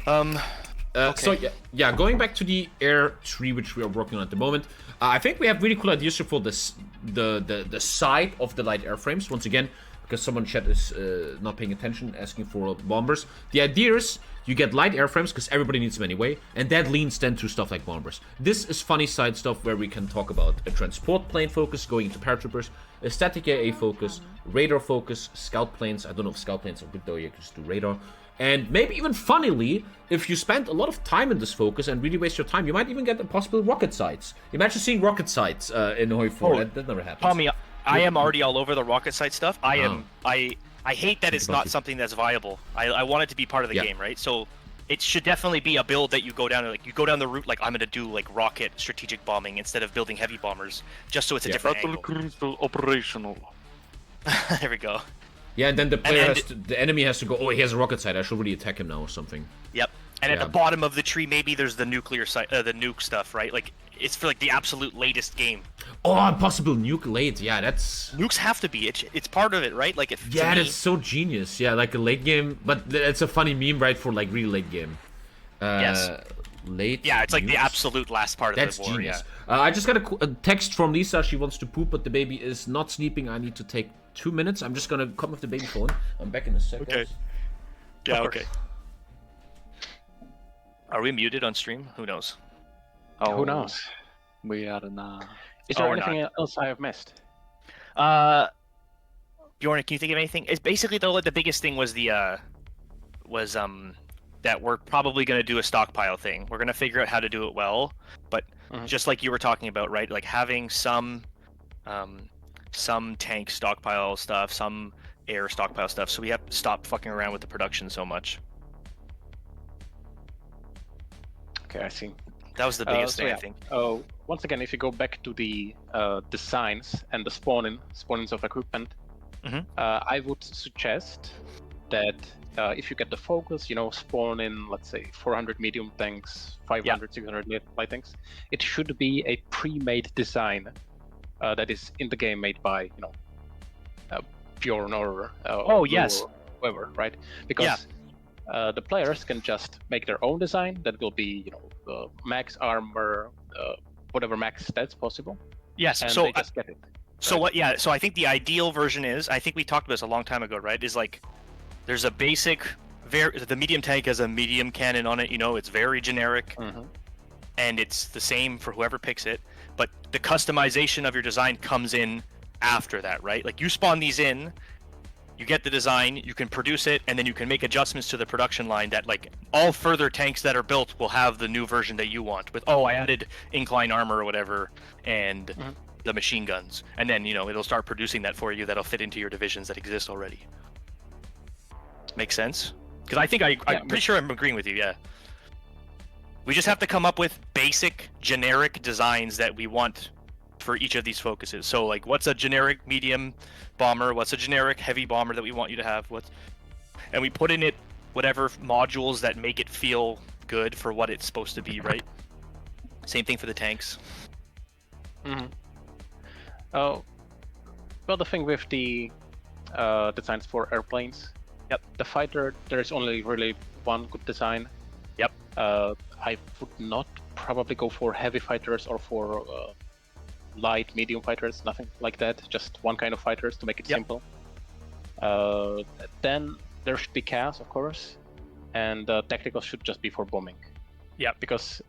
So yeah, going back to the air tree which we are working on at the moment, I think we have really cool ideas for this the side of the light airframes. Once again, because someone in chat is not paying attention, asking for bombers. The idea is you get light airframes because everybody needs them anyway, and that leans then to stuff like bombers. This is funny side stuff where we can talk about a transport plane focus going into paratroopers, a static AA focus, radar focus, scout planes. I don't know if scout planes are good though. You can just do radar. And maybe even funnily, if you spend a lot of time in this focus and really waste your time, you might even get the possible rocket sites. Imagine seeing rocket sites in HOI4. That never happens. Tommy, I am already all over the rocket site stuff. I hate that it's about not you. something that's viable. I want it to be part of the game, right? So it should definitely be a build that you go down, like you go down the route, like I'm gonna do like rocket strategic bombing instead of building heavy bombers, just so it's a different Battle angle. crystal operational. There we go. Yeah, and then the player and the enemy has to go, oh, he has a rocket site, I should really attack him now or something. Yep. And at Yeah. the bottom of the tree, maybe there's the nuclear site, the nuke stuff, right? Like it's for like the absolute latest game. Oh, possible nuke late. Yeah, that's... Nukes have to be. It's part of it, right? Like if Yeah, to me, that's so genius. Yeah, like a late game, but it's a funny meme, right, for like really late game. Yes. Late yeah, it's like the nukes? absolute last part of That's the war. genius. Yeah. I just got a text from Lisa. She wants to poop, but the baby is not sleeping. I need to take 2 minutes. I'm just gonna come with the baby phone. I'm back in a second. Okay. Yeah. Of Okay. Are we muted on stream? Who knows? Oh, Who knows? We are now. Is there we're anything else I have missed? Bjorn, can you think of anything? It's basically though the biggest thing was that we're probably going to do a stockpile thing. We're going to figure out how to do it well, but just like you were talking about, right? Like having some tank stockpile stuff, some air stockpile stuff, so we have to stop fucking around with the production so much. Okay, I see. That was the biggest So thing, yeah. I think. Once again, if you go back to the designs and the spawnings of equipment, I would suggest that if you get the focus, spawn in, let's say, 400 medium tanks, 500, 600 light tanks, it should be a pre-made design that is in the game made by, Bjorn or yes. or whoever, right? Because the players can just make their own design that will be, max armor, whatever max stats possible, Yes. and So they just get it. So what? Yeah. So I think the ideal version is. I think we talked about this a long time ago, right? Is like, there's a basic, the medium tank has a medium cannon on it. It's very generic. and it's the same for whoever picks it, but the customization of your design comes in after that, right? Like you spawn these in, you get the design, you can produce it, and then you can make adjustments to the production line that like all further tanks that are built will have the new version that you want with, oh, I added incline armor or whatever, and the machine guns. And then, it'll start producing that for you that'll fit into your divisions that exist already. Make sense? Because I think I'm pretty sure I'm agreeing with you, yeah. We just have to come up with basic, generic designs that we want for each of these focuses. So, like, what's a generic medium bomber? What's a generic heavy bomber that we want you to have? And we put in it whatever modules that make it feel good for what it's supposed to be, right? Same thing for the tanks. Oh, well, the thing with the designs for airplanes. Yep. The fighter, there is only really one good design. Yep. I would not probably go for heavy fighters or for light, medium fighters, nothing like that. Just one kind of fighters to make it simple. Then there should be chaos, of course, and tactical should just be for bombing. Yeah. Because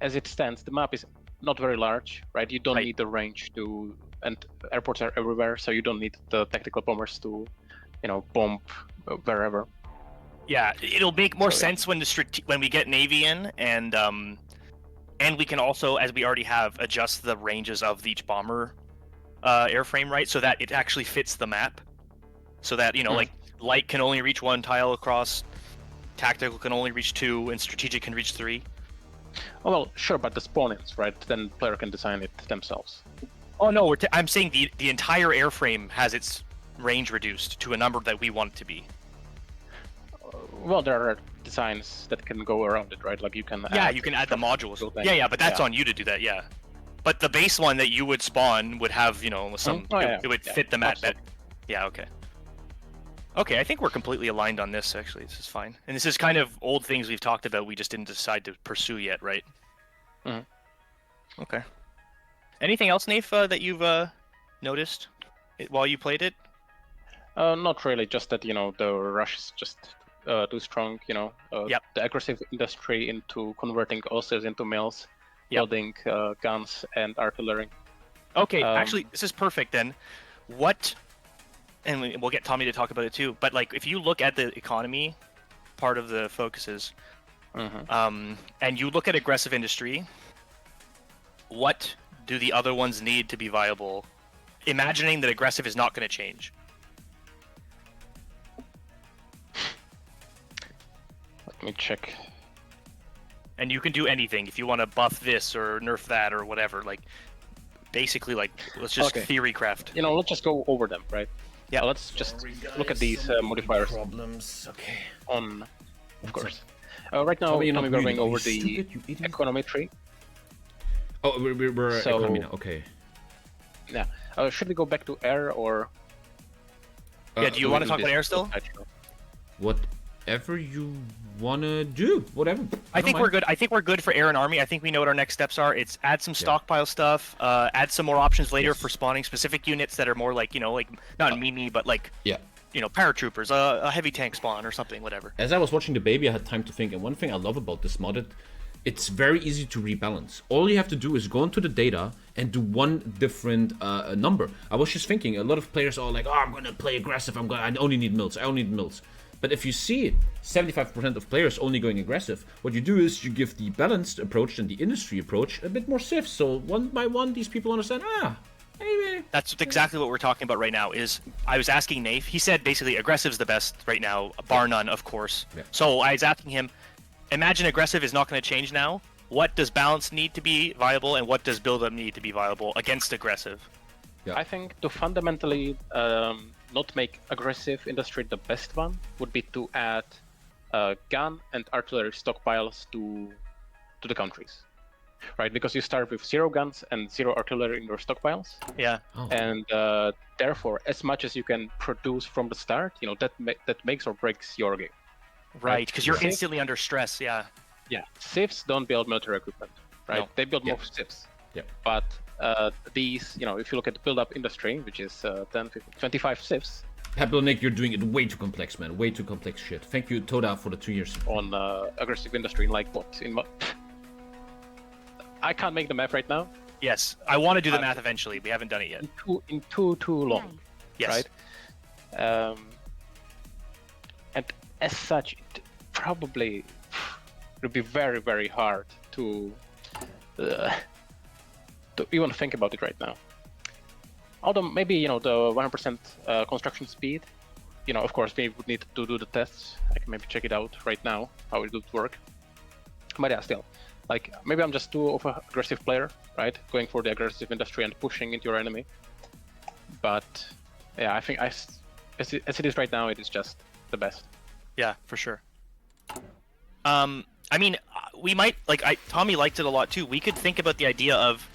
as it stands, the map is not very large, right? You don't need the range to, and airports are everywhere, so you don't need the tactical bombers to, bomb wherever. Yeah, it'll make more sense when when we get Navy in, and we can also, as we already have, adjust the ranges of each bomber airframe, right? So that it actually fits the map. So that, like, light can only reach 1 tile across, tactical can only reach 2, and strategic can reach 3. Oh, well, sure, but the spawn-ins, right? Then player can design it themselves. Oh no, I'm saying the entire airframe has its range reduced to a number that we want it to be. Well, there are designs that can go around it, right? Like you can. Yeah, you can add the modules. Yeah, but that's on you to do that. Yeah, but the base one that you would spawn would have, some. It would fit the map. Yeah. Okay. Okay, I think we're completely aligned on this. Actually, this is fine. And this is kind of old things we've talked about. We just didn't decide to pursue yet, right? Okay. Anything else, Nafe, that you've noticed while you played it? Not really. Just that the rush is just too strong. The aggressive industry into converting ulcers into mills, building guns and artillery. Okay, actually, this is perfect then. And we'll get Tommy to talk about it too. But like, if you look at the economy part of the focuses, and you look at aggressive industry, what do the other ones need to be viable? Imagining that aggressive is not going to change. Let me check. And you can do anything if you want to buff this or nerf that or whatever. Like, basically, like, let's just theory craft. Let's just go over them, right? Yeah. Let's just look at these modifiers. Problems. Okay. Of course. Right now, we're going over the economy tree. Oh, we're economy now. Okay. Yeah. Should we go back to air or? Yeah. Do you want to talk about air still? Whatever you wanna do. Whatever. I think we're good. I think we're good for air and army. I think we know what our next steps are. It's add some stockpile stuff. Add some more options later for spawning specific units that are more like like not Mimi, but like paratroopers, a heavy tank spawn or something, whatever. As I was watching the baby, I had time to think, and one thing I love about this modded, it's very easy to rebalance. All you have to do is go into the data and do one different number. I was just thinking, a lot of players are like, oh, I'm gonna play aggressive. I only need mills. I only need mills. But if you see 75% of players only going aggressive, what you do is you give the balanced approach and the industry approach a bit more civs. So one by one, these people understand, maybe. That's exactly what we're talking about right now. Is I was asking Nafe, he said basically aggressive's the best right now, bar none, of course. Yeah. So I was asking him, imagine aggressive is not going to change now. What does balance need to be viable, and what does build-up need to be viable against aggressive? Yeah. I think to fundamentally not make aggressive industry the best one would be to add gun and artillery stockpiles to the countries, right? Because you start with 0 guns and 0 artillery in your stockpiles. Yeah. Oh. And therefore, as much as you can produce from the start, that makes or breaks your game. Right, because you're instantly under stress. Yeah. Yeah. Civs don't build military equipment, right? No. They build more civs. Yeah. But these, if you look at the build-up industry, which is 10, 15, 25 civs. Nick, you're doing it way too complex, man. Way too complex shit. Thank you, Toda, for the 2 years. On aggressive industry, like what? I can't make the math right now. Yes, I want to do the math eventually. We haven't done it yet. In too long, Nice. Yes. right? And as such, it probably would be very, very hard to even think about it right now. Although maybe, you know, the 100% construction speed, you know, of course, we would need to do the tests. I can maybe check it out right now, how it would work. But yeah, still, like, maybe I'm just too of an aggressive player, right? Going for the aggressive industry and pushing into your enemy. But yeah, I think as it is right now, it is just the best. Yeah, for sure. I mean, we might Tommy liked it a lot too. We could think about the idea of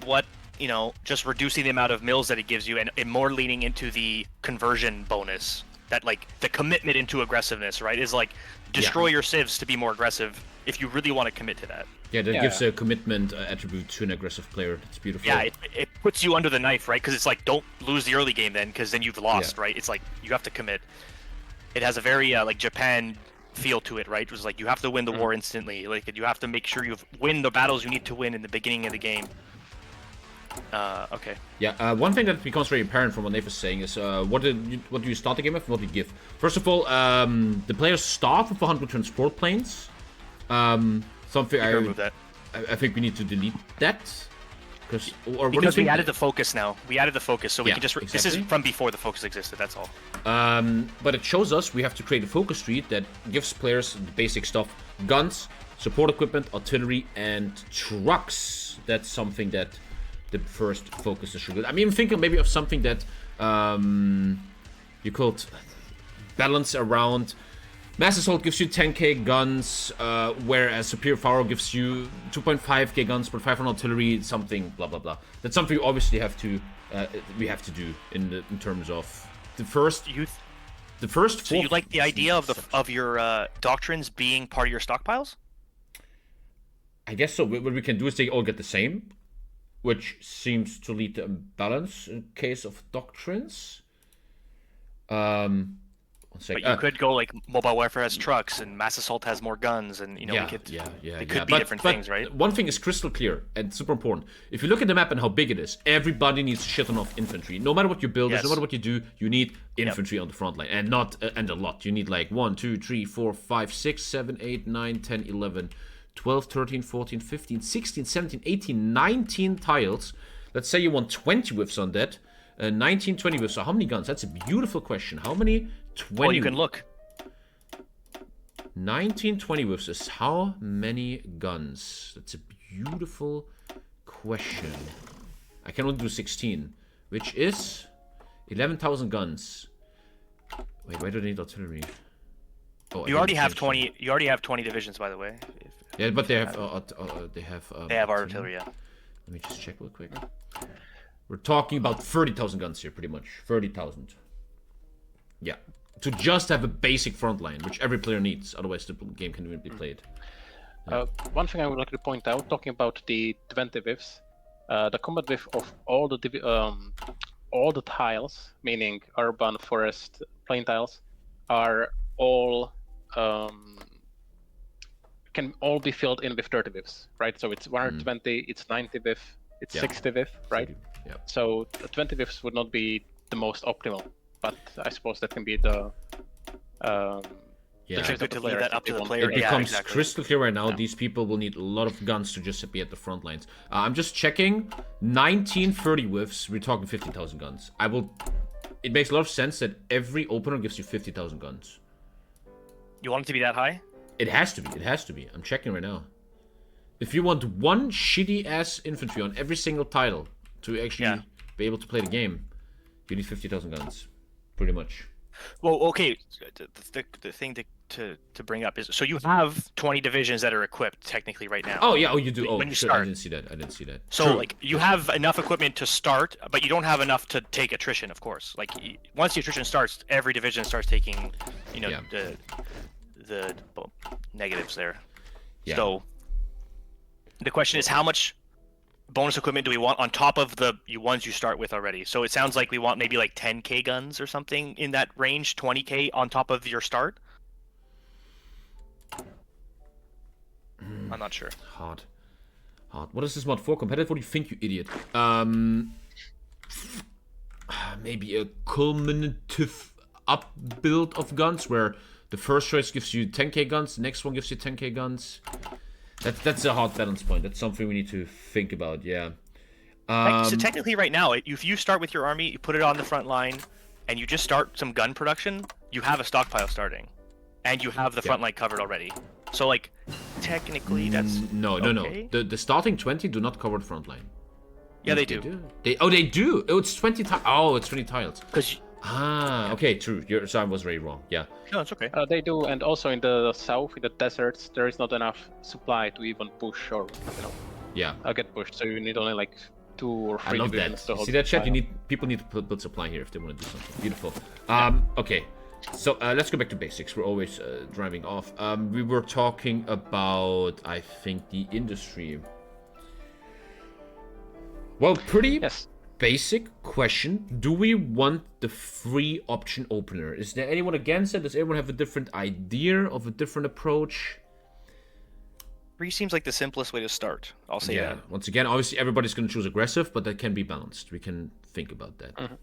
what, you know, just reducing the amount of mills that it gives you, and more leaning into the conversion bonus. That, like, the commitment into aggressiveness, right? Is like destroy your civs to be more aggressive if you really want to commit to that. Yeah, that gives a commitment attribute to an aggressive player. It's beautiful. Yeah, it puts you under the knife, right? Because it's like, don't lose the early game then, because then you've lost, right? It's like you have to commit. It has a very like Japan feel to it, right? It was like you have to win the war instantly. Like, you have to make sure you win the battles you need to win in the beginning of the game. Okay. Yeah, one thing that becomes very apparent from what Nate was saying is what do you start the game with and what do you give? First of all, the players start with 100 transport planes. Something remove that. I think we need to delete that. Because we added the focus now. We added the focus, so we can just... exactly. This is from before the focus existed, that's all. But it shows us we have to create a focus tree that gives players the basic stuff. Guns, support equipment, artillery, and trucks. That's something that the first focus should do. I'm even thinking maybe of something that you could balance around. Mass Assault gives you 10k guns, whereas Superior Fire gives you 2.5k guns, but 500 artillery, something, blah blah blah. That's something we obviously have to do in terms of the first. So you like the idea of your doctrines being part of your stockpiles? I guess so. What we can do is they all get the same, which seems to lead to imbalance in case of doctrines. But you could go like Mobile Warfare has trucks and Mass Assault has more guns, and, you know, it could be different things, right? One thing is crystal clear and super important. If you look at the map and how big it is, everybody needs shit ton of infantry. No matter what you build, no matter what you do, you need infantry on the front line, and not and a lot. You need like 1, 2, 3, 4, 5, 6, 7, 8, 9, 10, 11, 12, 13, 14, 15, 16, 17, 18, 19 tiles. Let's say you want 20 whiffs on that. 19, 20 whiffs. So how many guns? That's a beautiful question. How many? 20. Well, you can look. 19, 20 whiffs is how many guns? That's a beautiful question. I can only do 16, which is 11,000 guns. Wait, why do I need artillery? Oh, you already have 20. You already have 20 divisions, by the way. Yeah, but they have artillery. Yeah. Let me just check real quick. We're talking about 30,000 guns here, pretty much. 30,000. Yeah. To just have a basic front line, which every player needs, otherwise the game can even be played. One thing I would like to point out, talking about the 20 whiffs, the combat whiff of all the tiles, meaning urban, forest, plain tiles, are all can all be filled in with 30 whiffs, right? So it's 120, it's 90 whiff, it's 60 whiff, right? Yeah. So 20 whiffs would not be the most optimal, but I suppose that can be the It's good to leave that up to the player. It becomes crystal clear right now. These people will need a lot of guns to just be at the front lines. I'm just checking. 1930 whiffs. We're talking 50,000 guns. It makes a lot of sense that every opener gives you 50,000 guns. You want it to be that high? It has to be. It has to be. I'm checking right now. If you want one shitty ass infantry on every single title to actually be able to play the game, you need 50,000 guns, pretty much. Well, okay. The thing to bring up is, so you have 20 divisions that are equipped technically right now. Oh yeah, you do. Oh, when you shit, start. I didn't see that. So True. like you have enough equipment to start, but you don't have enough to take attrition, of course. Like once the attrition starts, every division starts taking, you know, the negatives there. Yeah. So the question is, how much bonus equipment do we want on top of the ones you start with already? So it sounds like we want maybe like 10k guns or something in that range, 20k on top of your start. I'm not sure. Hard. Hard. What is this mod for? Competitive? What do you think, you idiot? Maybe a culminative up build of guns where the first choice gives you 10k guns, the next one gives you 10k guns. That's a hard balance point. That's something we need to think about, yeah. So technically right now, if you start with your army, you put it on the front line, and you just start some gun production, you have a stockpile starting. And you have the front line covered already. So, like, technically that's No. The starting 20 do not cover the front line. Yeah, they do. They do. Oh, it's 20 tiles. Oh, it's 20 tiles. Okay, true. Your sign was very wrong. Yeah. No, it's okay. They do, and also in the south, in the deserts, there is not enough supply to even push or, Yeah. get pushed. So you need only like 2 or 3 I love that. divisions to hold See that, chat? supply. People need to build supply here if they want to do something. Beautiful. Okay. So let's go back to basics. We're always driving off. We were talking about, I think, the industry. Well, pretty basic question. Do we want the free option opener? Is there anyone against it? Does everyone have a different idea of a different approach? Free seems like the simplest way to start. I'll say that. Once again, obviously everybody's going to choose aggressive, but that can be balanced. We can think about that.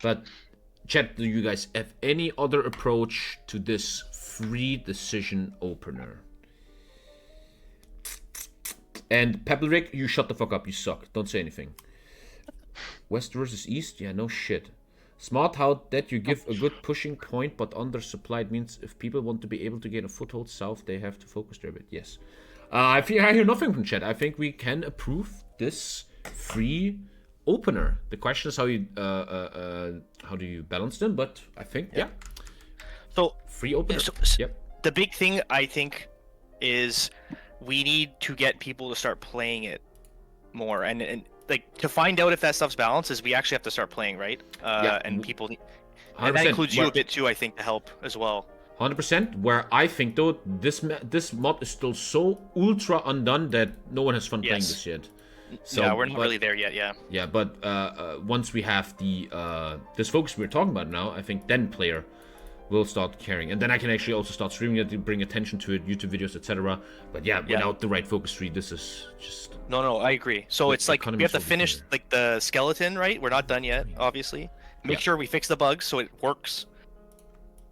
But chat, do you guys have any other approach to this free decision opener? And Pebblerick, you shut the fuck up. You suck. Don't say anything. West versus East? Yeah, no shit. Smart how that you give a good pushing point, but undersupplied means if people want to be able to gain a foothold south, they have to focus there a bit. Yes. I hear nothing from chat. I think we can approve this free opener. The question is how do you balance them? But I think So free opener. The big thing I think is we need to get people to start playing it more, and like to find out if that stuff's balanced is we actually have to start playing, right? And people need, and that includes you a bit too, I think, to help as well. 100%. Where I think though this mod is still so ultra undone that no one has fun playing this yet. So, yeah, we're not really there yet. Yeah, but once we have the this focus we're talking about now, I think then player will start caring, and then I can actually also start streaming it to bring attention to it, YouTube videos, etc. But without the right focus tree, this is just no. I agree. So it's like we have to finish like the skeleton, right? We're not done yet, obviously. Make sure we fix the bugs so it works,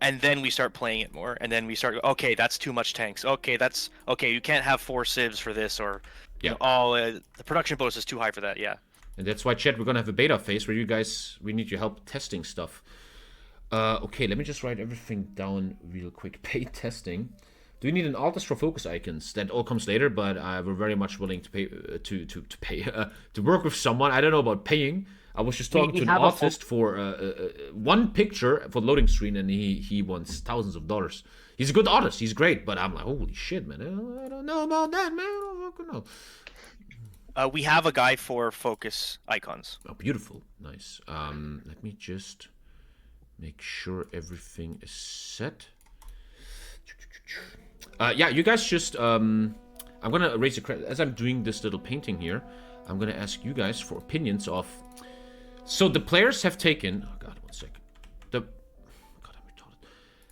and then we start playing it more, and then we start. Okay, that's too much tanks. Okay, that's okay. You can't have 4 civs for this, or the production bonus is too high for that. Yeah. And that's why, chat, we're gonna have a beta phase where we need your help testing stuff. Okay, let me just write everything down real quick. Paid testing. Do we need an artist for focus icons? That all comes later, but we're very much willing to pay to work with someone. I don't know about paying. I was just talking to an artist for one picture for loading screen, and he wants thousands of dollars. He's a good artist. He's great, but I'm like, holy shit, man! I don't know about that, man. I don't fucking know. We have a guy for focus icons. Oh, beautiful, nice. Let me just make sure everything is set. You guys just I'm gonna erase the credit as I'm doing this little painting here. I'm gonna ask you guys for opinions of. So the players have taken. Oh god, 1 second.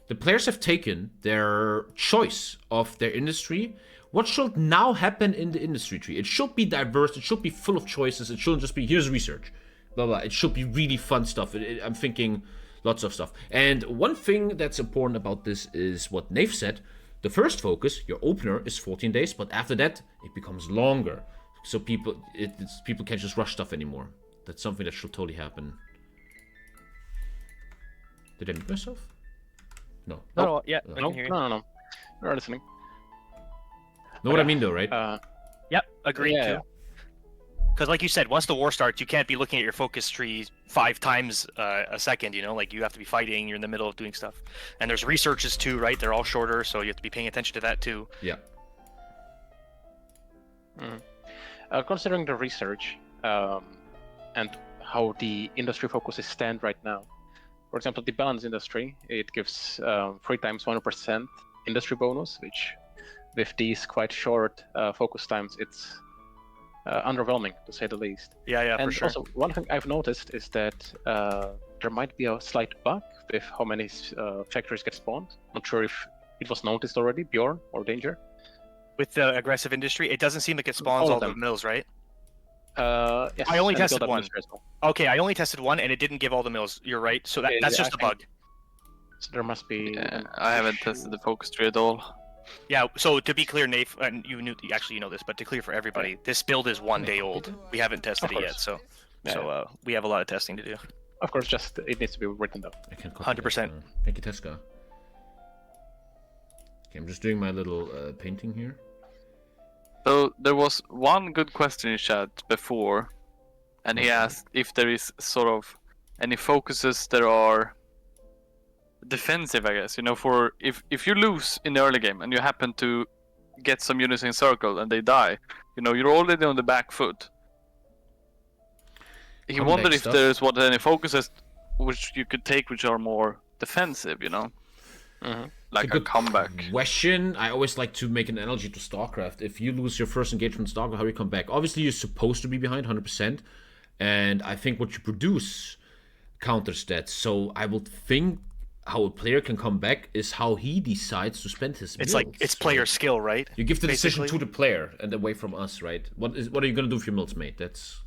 The players have taken their choice of their industry. What should now happen in the industry tree? It should be diverse. It should be full of choices. It shouldn't just be here's research, blah blah. It should be really fun stuff. I'm thinking lots of stuff. And one thing that's important about this is what Nave said. The first focus, your opener, is 14 days, but after that, it becomes longer. So people can't just rush stuff anymore. That's something that should totally happen. Did I mute myself? No. No, I can hear you. No. We're listening. Know what I mean, though, right? Yep, agreed too. Because like you said, once the war starts, you can't be looking at your focus tree 5 times a second, like you have to be fighting, you're in the middle of doing stuff. And there's researches too, right? They're all shorter, so you have to be paying attention to that too. Yeah. Considering the research and how the industry focuses stand right now, for example, the balance industry, it gives 3 times 100% industry bonus, which with these quite short focus times, it's underwhelming to say the least. Yeah, and for sure. Also, one thing I've noticed is that there might be a slight bug with how many factories get spawned. Not sure if it was noticed already, Bjorn or Danger. With the aggressive industry, it doesn't seem like it spawns All all of the them. mills, right? Yes, I only and the tested build-up one. industry as well. Okay, I only tested one, and it didn't give all the mills. You're right. So Okay, that's yeah, just I a bug. think- So there must be. Yeah, I haven't tested the focus tree at all. Yeah. So to be clear, Nate, and you know this, but to clear for everybody, this build is 1 day old. We haven't tested Of it yet, course. so Yeah. we have a lot of testing to do. Of course, just it needs to be written down. I can copy 100%. that. Thank you, Teska. Okay, I'm just doing my little painting here. So there was one good question in chat before, and he asked if there is sort of any focuses that are defensive, I guess. You know, for if you lose in the early game and you happen to get some units in circle and they die, you know, you're already on the back foot. He Comeback wondered if stuff. there's any focuses which you could take which are more defensive, you know, like It's a comeback. Question. I always like to make an analogy to StarCraft. If you lose your first engagement in StarCraft, how do you come back? Obviously, you're supposed to be behind 100%, and I think what you produce counters that. So I would think how a player can come back is how he decides to spend his It's like mills, it's player right? skill, right? You give the decision basically. to the player and away from us, right? What are you gonna do with your mills, mate? That's,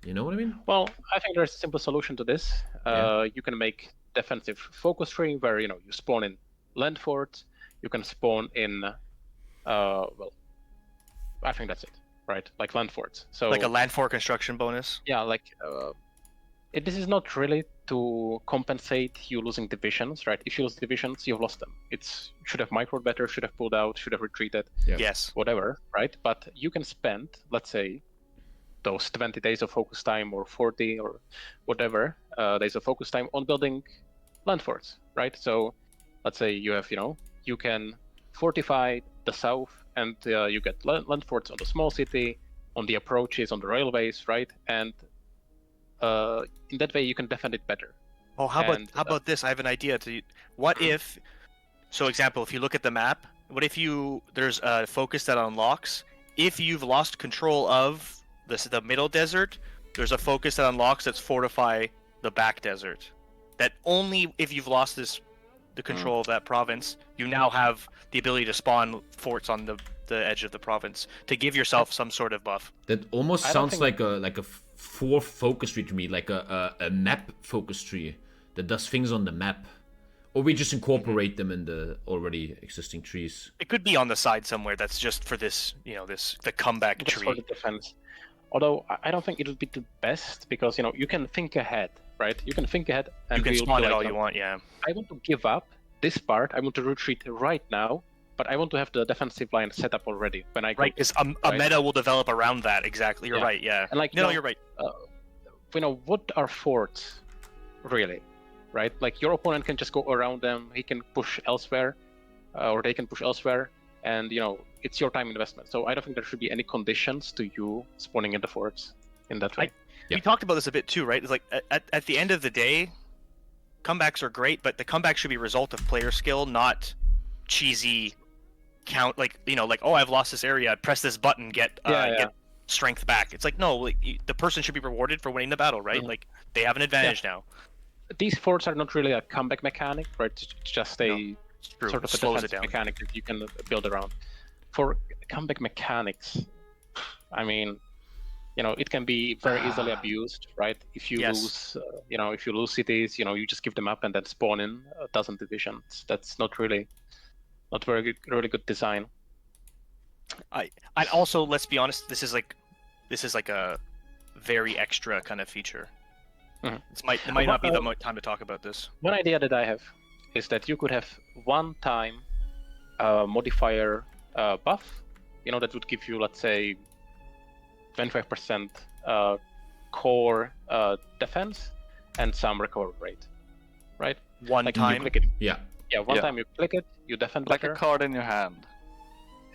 you know what I mean? Well, I think there's a simple solution to this. Yeah. You can make defensive focus tree where you spawn in land forts. You can spawn in, well, I think that's it, right? Like land forts. So Like a land fort construction bonus. yeah, like this is not really to compensate you losing divisions, right? If you lose divisions, you've lost them. It's should have microed better, should have pulled out, should have retreated, Yeah. Yes. whatever, right? But you can spend, let's say, those 20 days of focus time or 40 or whatever days of focus time on building land forts, right? So let's say you have, you can fortify the south and you get land forts on the small city, on the approaches, on the railways, right? And in that way you can defend it better. Oh, how And, about this? I have an idea. What if, so example, if you look at the map, what if there's a focus that unlocks if you've lost control of the middle desert? There's a focus that unlocks that's fortify the back desert. That only if you've lost the control of that province, you now have the ability to spawn forts on the edge of the province to give yourself some sort of buff. That almost I don't sounds think- like a fourth focus tree to me, like a map focus tree that does things on the map, or we just incorporate them in the already existing trees. It could be on the side somewhere. That's just for this, the comeback Just for tree. the defense. Although I don't think it would be the best because you can think ahead, right? You can think ahead and You can we'll spawn be it like, all you want. Yeah. I want to give up this part. I want to retreat right now, but I want to have the defensive line set up already when I go. Right, because a right? meta will develop around that. Exactly. You're Yeah. right. Yeah. And like, No, you're right. What are forts, really, right? Like your opponent can just go around them. He can push elsewhere, or they can push elsewhere, and it's your time investment. So I don't think there should be any conditions to you spawning in the forts in that way. Yeah. We talked about this a bit too, right? It's like at the end of the day, comebacks are great, but the comeback should be a result of player skill, not cheesy count. Like oh, I've lost this area. Press this button, get strength back. It's like no, like, the person should be rewarded for winning the battle, right? Mhm. Like they have an advantage now. These forts are not really a comeback mechanic, right? It's just a It's true. sort of a Slows defense it down. mechanic that you can build around. For comeback mechanics, I mean, it can be very easily abused, right? If you Yes. lose, if you lose cities, you just give them up and then spawn in a dozen divisions. That's not very good design. And also, let's be honest, this is like a very extra kind of feature. Mhm. It might not be the time to talk about this. One idea that I have is that you could have one-time modifier buff. That would give you, let's say, 25% core defense and some recovery rate, right? One Like time, you click it. Yeah. Yeah, one Yeah. time you click it, you defend Like better. a card in your hand.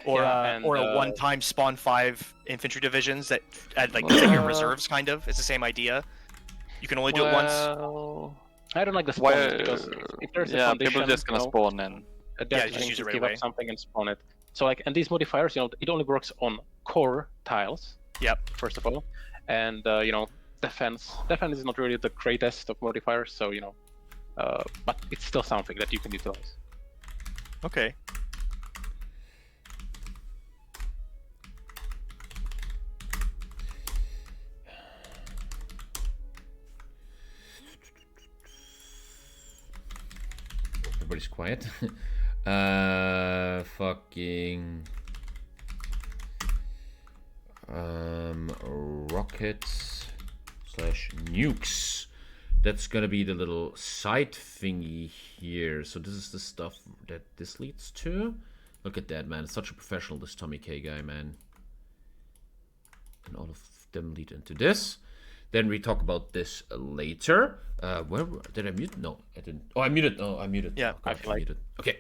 or Yeah, and, a one-time spawn 5 infantry divisions that add like it's like your reserves kind of. It's the same idea. You can only do it once. Well, I don't like the why? spawn because if there's a Yeah, condition, people just gonna spawn in. they're Yeah, just just going use to it right give away. up something and spawn it. So and these modifiers, it only works on core tiles. Yep. First of all, and defense is not really the greatest of modifiers. So but it's still something that you can utilize. Okay. everybody's quiet. Fucking rockets slash nukes. That's gonna be the little side thingy here. So this is the stuff that this leads to. Look at that, man. It's such a professional, this TommyKay guy, man. And all of them lead into this. Then we talk about this later. Where did I mute? No, I didn't. Oh, I muted. Oh, I muted. Yeah, I muted. Okay.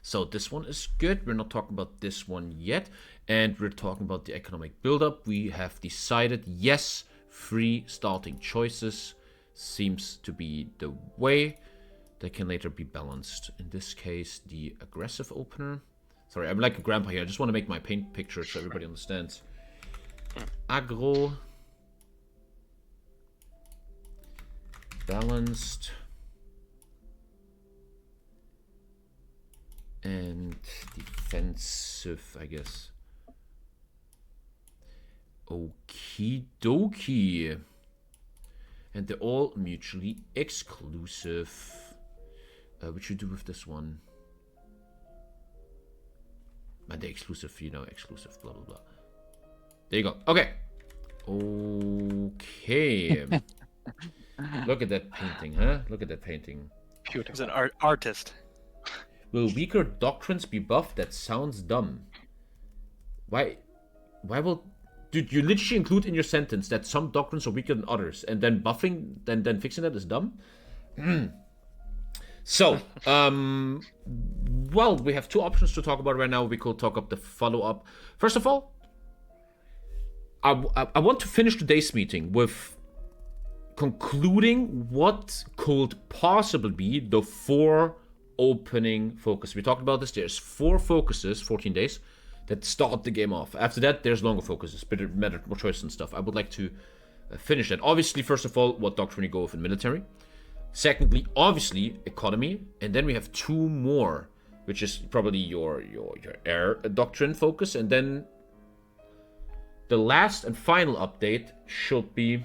So this one is good. We're not talking about this one yet. And we're talking about the economic buildup. We have decided, yes, free starting choices seems to be the way. They can later be balanced. In this case, the aggressive opener. Sorry, I'm like a grandpa here. I just want to make my paint picture so everybody understands. Aggro. Balanced. And defensive, I guess. Okie dokie. And they're all mutually exclusive. What should we do with this one? And they're exclusive, you know, exclusive, blah, blah, blah. There you go. Okay. Okay. Look at that painting, huh? Look at that painting. He's an artist. Will weaker doctrines be buffed? That sounds dumb. Why will... Dude, you literally include in your sentence that some doctrines are weaker than others, and then buffing, then fixing that is dumb? So, well, we have two options to talk about right now. We could talk up the follow-up. First of all, I want to finish today's meeting with concluding what could possibly be the 4 opening focus. We talked about this. There's 4 focuses, 14 days, that start the game off. After that, there's longer focuses, better, more choices and stuff. I would like to finish that. Obviously, first of all, what doctrine you go with in military. Secondly, obviously, economy. And then we have 2 more, which is probably your air doctrine focus. And then the last and final update should be...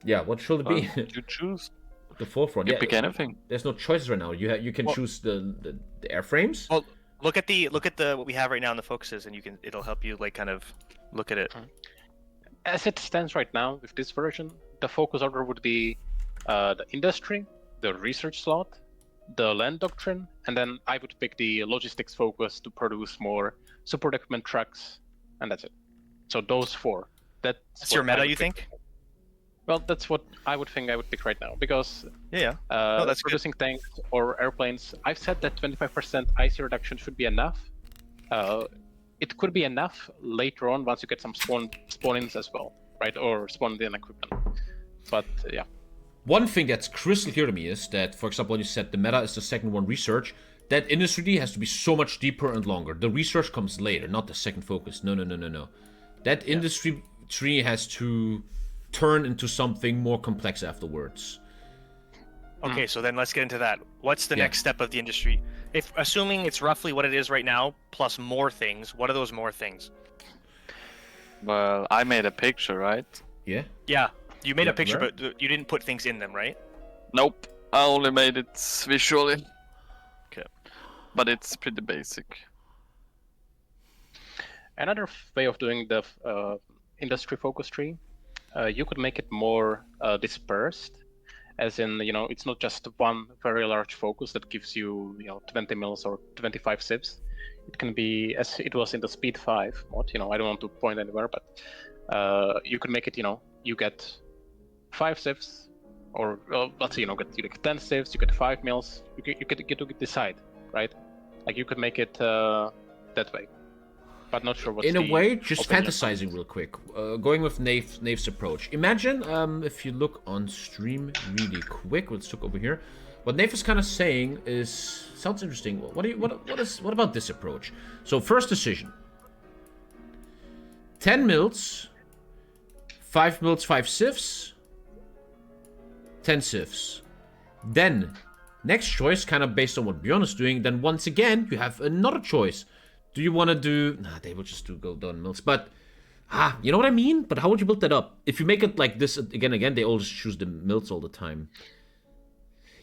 Yeah, what should it be? You choose. The 4th one. You Yeah, pick anything. there's no choices right now. You can choose the airframes. Well, look at the what we have right now in the focuses, and it'll help you like kind of look at it. As it stands right now with this version, the focus order would be the industry, the research slot, the land doctrine, and then I would pick the logistics focus to produce more support equipment trucks, and that's it. So those 4. That's your meta, you think? Well, that's what I would think I would pick right now, because Yeah. No, that's good. producing tanks or airplanes, I've said that 25% IC reduction should be enough. It could be enough later on once you get some spawn-ins as well, right? Or spawned-in equipment. But yeah. One thing that's crystal clear to me is that, for example, when you said the meta is the second one research, that industry has to be so much deeper and longer. The research comes later, not the second focus. No. That industry tree has to turn into something more complex afterwards. Okay, so then let's get into that. What's the next step of the industry? If assuming it's roughly what it is right now, plus more things, what are those more things? Well, I made a picture, right? Yeah? Yeah, you made a picture, where? but you didn't put things in them, right? Nope. I only made it visually. Okay. But it's pretty basic. Another way of doing the industry focus tree, you could make it more dispersed, as in, it's not just one very large focus that gives you, 20 mils or 25 civs. It can be, as it was in the Speed 5 mod, I don't want to point anywhere, but you could make it, you get 5 civs, or let's say, you get 10 civs, you get 5 mils, you get to decide, right? Like you could make it that way. But not sure what's In a the way, just opinion. fantasizing real quick. Going with Nave's approach. Imagine if you look on stream really quick. Let's look over here. What Nave is kind of saying sounds interesting. What about this approach? So first decision. 10 mils, 5 mils, 5 civs, 10 civs. Then next choice, kind of based on what Bjorn is doing. Then once again, you have another choice. Do you want to do... Nah, they will just go down mils. But, you know what I mean? But how would you build that up? If you make it like this again, they all just choose the mils all the time.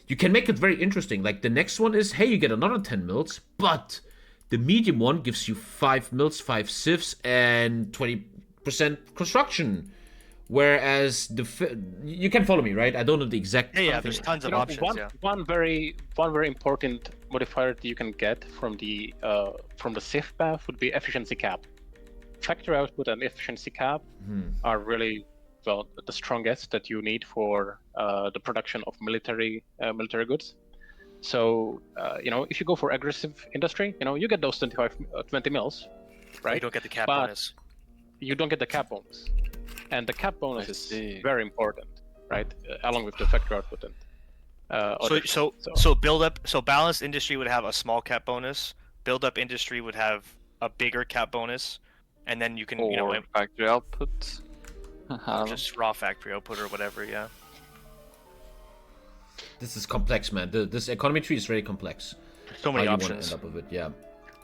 you can make it very interesting. Like the next one is, hey, you get another 10 mils, but the medium one gives you 5 mils, 5 civs, and 20% construction. Whereas you can follow me, right? I don't know the exact. Yeah, there's tons of options. One very important modifier that you can get from the civ path would be efficiency cap. Factory output and efficiency cap are really the strongest that you need for the production of military goods. So if you go for aggressive industry, you get those 20 mils, right? You don't get the cap bonus. You don't get the cap bonus. And the cap bonus is very important, right? Along with the factory output and so build up. So balanced industry would have a small cap bonus. Build up industry would have a bigger cap bonus, and then you can factory output, just raw factory output or whatever. Yeah. This is complex, man. This economy tree is very complex. So many How options. You want to end up with it, yeah.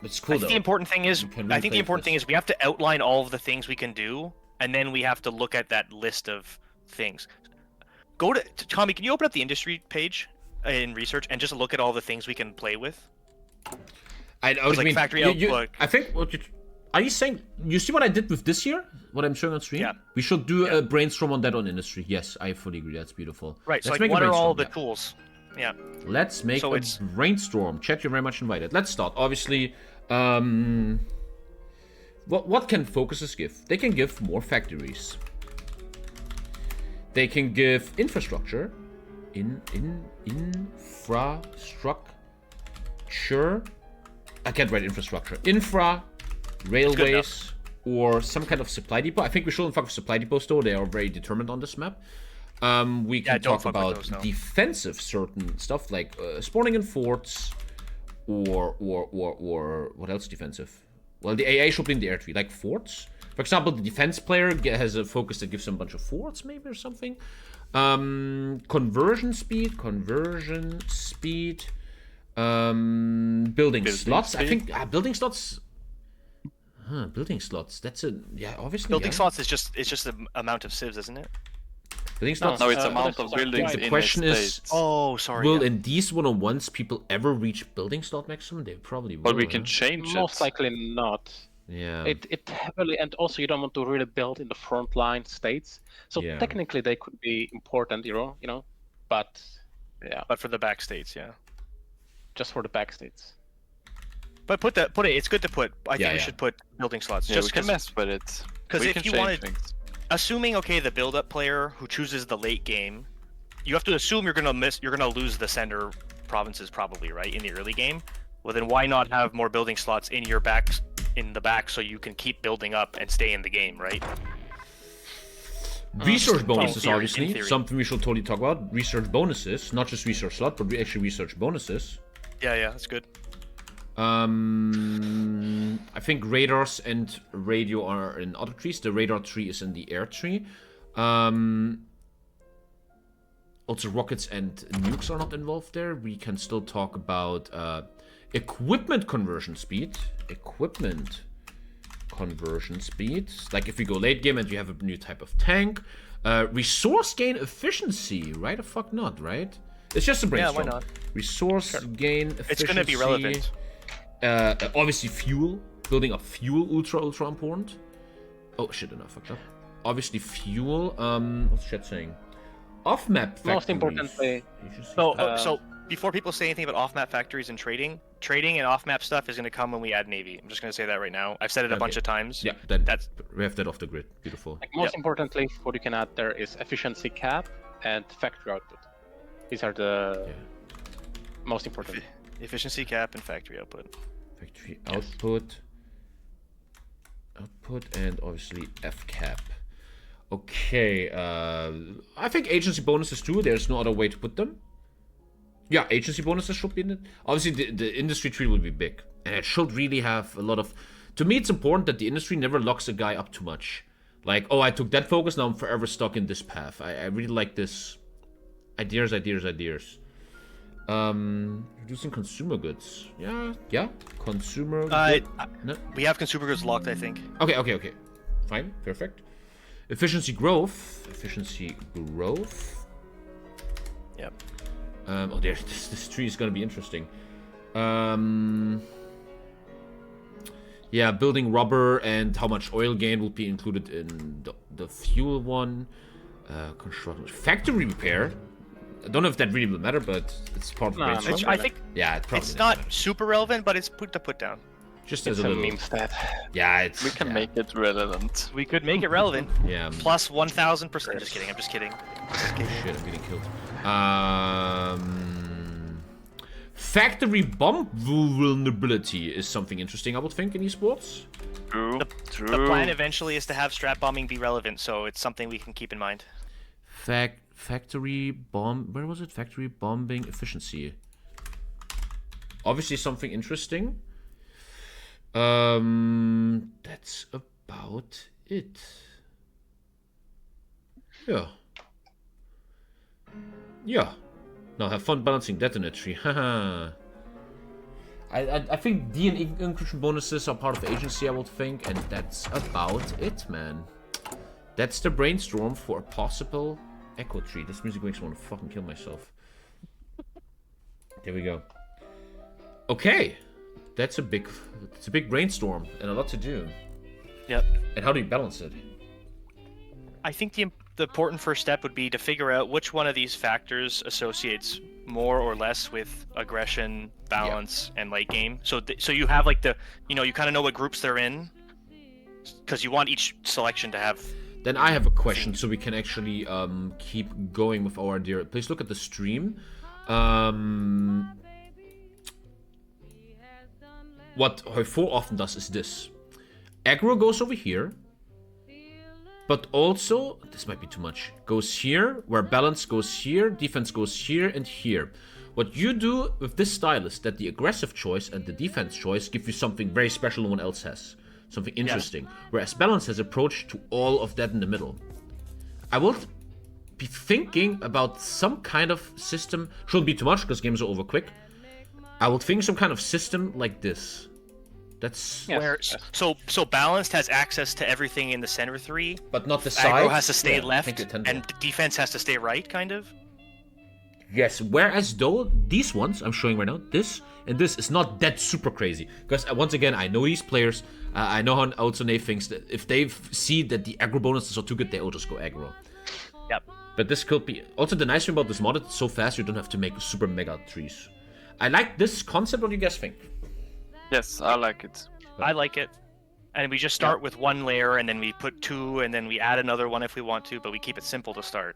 It's cool though. The important thing is, we have to outline all of the things we can do. And then we have to look at that list of things. Go to Tommy. Can you open up the industry page in research and just look at all the things we can play with? I mean, factory output. I think. Are you saying you see what I did with this year? What I'm showing on stream? Yeah. We should do a brainstorm on that on industry. Yes, I fully agree. That's beautiful. Right. Let's So what are all the tools? Yeah. Let's make a brainstorm. Chat, you're very much invited. Let's start. Obviously, What can focuses give? They can give more factories. They can give infrastructure. Infrastructure. I can't write infrastructure. Infra, railways, or some kind of supply depot. I think we shouldn't fuck with supply depots though. They are very determined on this map. We can talk about defensive certain stuff like spawning in forts, or what else defensive? Well, the AA should be in the air tree, like forts. For example, the defense player has a focus that gives him a bunch of forts, maybe, or something. Conversion speed. Building slots. Speed. I think building slots. Building slots. That's obviously. Building slots is just the amount of civs, isn't it? Building slots. No, it's amount of buildings. The question is, will in these 1-on-1s people ever reach building slot maximum? They probably will. But we can change it. Most likely not. Yeah. It heavily, and also you don't want to really build in the front line states. So technically they could be important, but yeah. But for the back states, yeah. Just for the back states. But put it. It's good to put. I think we should put building slots. Yeah, just we can mess with it. Because if you wanted. Assuming the build-up player who chooses the late game, you have to assume you're gonna lose the center provinces probably, right, in the early game. Well, then why not have more building slots in the back so you can keep building up and stay in the game, right? Research bonuses, obviously, something we should totally talk about. Research bonuses, not just research slot, but actually research bonuses. Yeah, that's good. I think radars and radio are in other trees. The radar tree is in the air tree. Also, rockets and nukes are not involved there. We can still talk about equipment conversion speed. Like if we go late game and you have a new type of tank. Resource gain efficiency. Right the fuck not, right? It's just a brainstorm. Yeah, why not? Resource gain efficiency. It's gonna be relevant. Obviously fuel. Building up fuel, ultra important. Oh shit, enough, fucked up. Obviously fuel. What's chat saying? Off-map factories. Most importantly. So before people say anything about off-map factories and trading and off-map stuff is going to come when we add Navy. I'm just going to say that right now. I've said it a bunch of times. Yeah, we have that off the grid. Beautiful. Most importantly, what you can add there is efficiency cap and factory output. These are the most important. Efficiency cap and factory output. Factory output. And obviously F cap. Okay, I think agency bonuses too. There's no other way to put them. Yeah, agency bonuses should be in it. Obviously, the industry tree will be big. And it should really have a lot of... To me, it's important that the industry never locks a guy up too much. Like, oh, I took that focus, now I'm forever stuck in this path. I really like this. Ideas. Reducing consumer goods. Yeah. Consumer goods. No? We have consumer goods locked, I think. Okay. Fine, perfect. Efficiency growth. Yep. Oh, there. This tree is gonna be interesting. Yeah, building rubber and how much oil gain will be included in the fuel one. Construction, factory repair. I don't know if that really will matter, but it's part of the brainstorm. I think Yeah, it probably it's doesn't not matter. super relevant, but it's put down. Just It's as a a little. meme stat. Yeah, it's. We can yeah, make it relevant. We could make it relevant. Yeah. Plus 1,000%. I'm just kidding. I'm just kidding. Shit, I'm getting killed. Factory bomb vulnerability is something interesting, I would think, in esports. True. The plan eventually is to have strat bombing be relevant, so it's something we can keep in mind. Factory bomb. Where was it? Factory bombing efficiency. Obviously, something interesting. That's about it. Yeah. Yeah. Now have fun balancing detonatory. Haha. I think D and inclusion bonuses are part of the agency, I would think, and that's about it, man. That's the brainstorm for a possible echo tree. This music makes me want to fucking kill myself. There we go. Okay, it's a big brainstorm and a lot to do. Yep. And how do you balance it? I think the important first step would be to figure out which one of these factors associates more or less with aggression, balance, and late game. So you have like you kind of know what groups they're in, because you want each selection to have. Then I have a question, so we can actually keep going with our idea. Please look at the stream. What HOI4 often does is this. Aggro goes over here, but also, this might be too much, goes here, where balance goes here, defense goes here and here. What you do with this style is that the aggressive choice and the defense choice give you something very special no one else has. Something interesting. Yes. Whereas balance has approach to all of that in the middle. I will be thinking about some kind of system. Shouldn't be too much because games are over quick. I will think some kind of system like this. That's where so balanced has access to everything in the center three, but not the side. Aggro has to stay left, and defense has to stay right, kind of. Yes. Whereas though these ones I'm showing right now, this and this is not that super crazy because once again I know these players. I know how also Nate thinks that if they see that the aggro bonuses are too good, they will just go aggro. Yep. But this could be also the nice thing about this mod. It's so fast you don't have to make super mega trees. I like this concept. What do you guys think? Yes, I like it. I like it. And we just start with one layer, and then we put two, and then we add another one if we want to, but we keep it simple to start.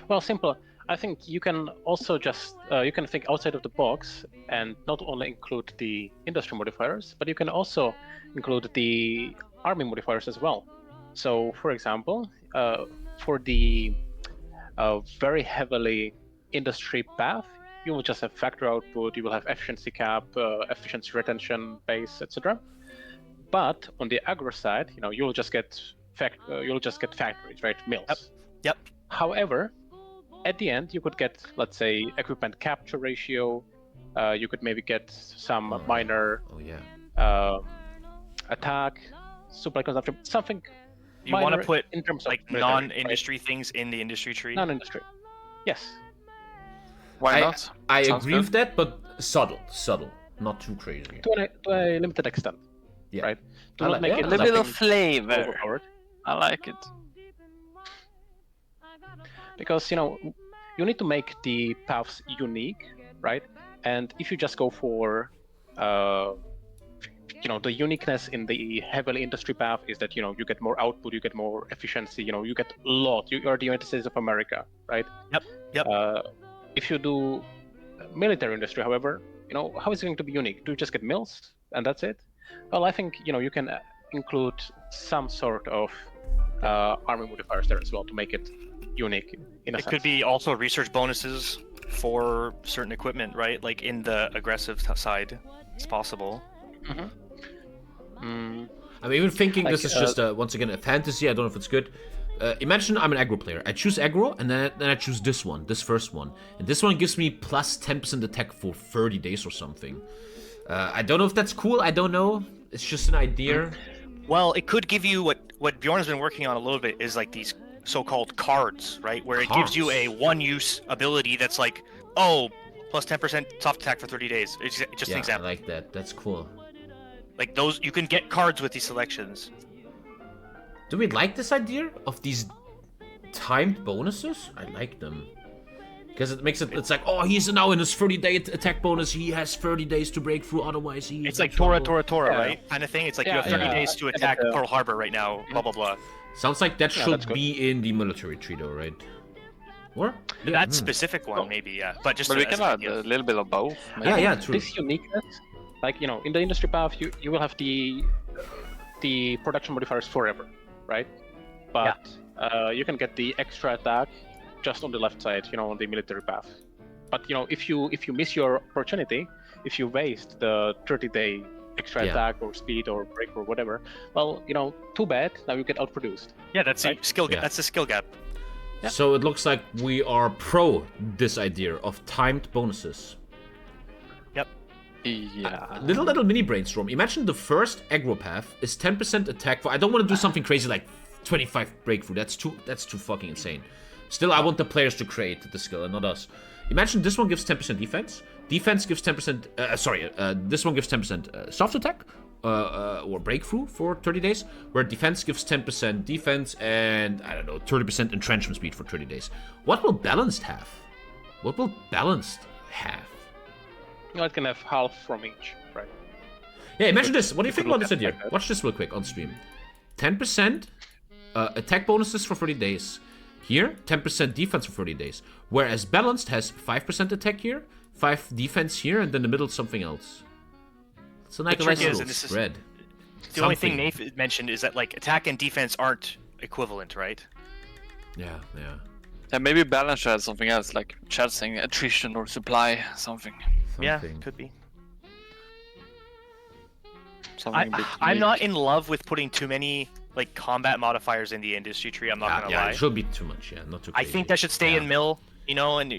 Well, simple. I think you can also just you can think outside of the box and not only include the industry modifiers, but you can also include the army modifiers as well. So, for example, for the very heavily industry path, you will just have factor output, you will have efficiency cap, efficiency retention base, etc. But on the aggro side, you'll just get factories, right? Mills. Yep. However, at the end, you could get, let's say, equipment capture ratio. You could maybe get some minor attack, supply consumption, something. You want to put in terms of like non-industry things in the industry tree. Non-industry. Yes. Why not? I agree with that, but subtle, not too crazy. To a limited extent, right? Do not make it a little bit of flavor. Overpowered. I like it. Because you need to make the paths unique, right? And if you just go for the uniqueness in the heavily industry path is that you get more output, you get more efficiency, you get a lot. You are the United States of America, right? Yep. If you do military industry, however, how is it going to be unique? Do you just get mills and that's it? Well, I think you can include some sort of army modifiers there as well to make it unique in a sense. It could be also research bonuses for certain equipment, right? Like in the aggressive side, it's possible. I'm even thinking this is just once again a fantasy. I don't know if it's good. Imagine I'm an aggro player. I choose aggro, and then I choose this first one. And this one gives me plus 10% attack for 30 days or something. I don't know if that's cool. I don't know. It's just an idea. Well, it could give you what Bjorn has been working on a little bit is like these so-called cards, right? Where it gives you a one-use ability that's like, oh, plus 10% soft attack for 30 days. It's just an example. I like that. That's cool. Like those, you can get cards with these selections. Do we like this idea of these timed bonuses? I like them. Because it makes it's like, oh, he's now in his 30-day attack bonus. He has 30 days to break through, otherwise he... It's like Tora, right? Kind of thing. It's like you have 30 days to attack Pearl Harbor right now, blah, blah, blah. Sounds like that should be in the military tree, though, right? Or? Yeah. That specific one, maybe, yeah. But just we can add a little bit of both. Maybe. Yeah, true. This uniqueness, like, you know, in the industry path, you will have the production modifiers forever, right? But you can get the extra attack just on the left side, you know, on the military path. But, you know, if you miss your opportunity, if you waste the 30-day extra attack or speed or break or whatever, well, you know, too bad. Now you get outproduced. Yeah, that's a skill gap. That's a skill gap. Yeah. So it looks like we are pro this idea of timed bonuses. Yep. Yeah. Little mini brainstorm. Imagine the first aggro path is 10% attack for. I don't want to do something crazy like 25 breakthrough. That's too fucking insane. Still, I want the players to create the skill and not us. Imagine this one gives 10% defense. Defense gives 10%. This one gives 10% soft attack or breakthrough for 30 days. Where defense gives 10% defense and I don't know 30% entrenchment speed for 30 days. What will balanced have? What will balanced have? You know, it can have half from each, right? Yeah, imagine this. What do you think about this idea? Watch this real quick on stream. 10% attack bonuses for 30 days. Here, 10% defense for 30 days. Whereas balanced has 5% attack here, 5 defense here, and then the middle something else. It's a nice little spread. The only thing Nate mentioned is that like attack and defense aren't equivalent, right? Yeah. And maybe balance should have something else, like Chad saying attrition or supply, something. Yeah, could be. I'm not in love with putting too many like combat modifiers in the industry tree. I'm not gonna lie. It should be too much. Yeah, not too crazy. I think that should stay in mill, you know, and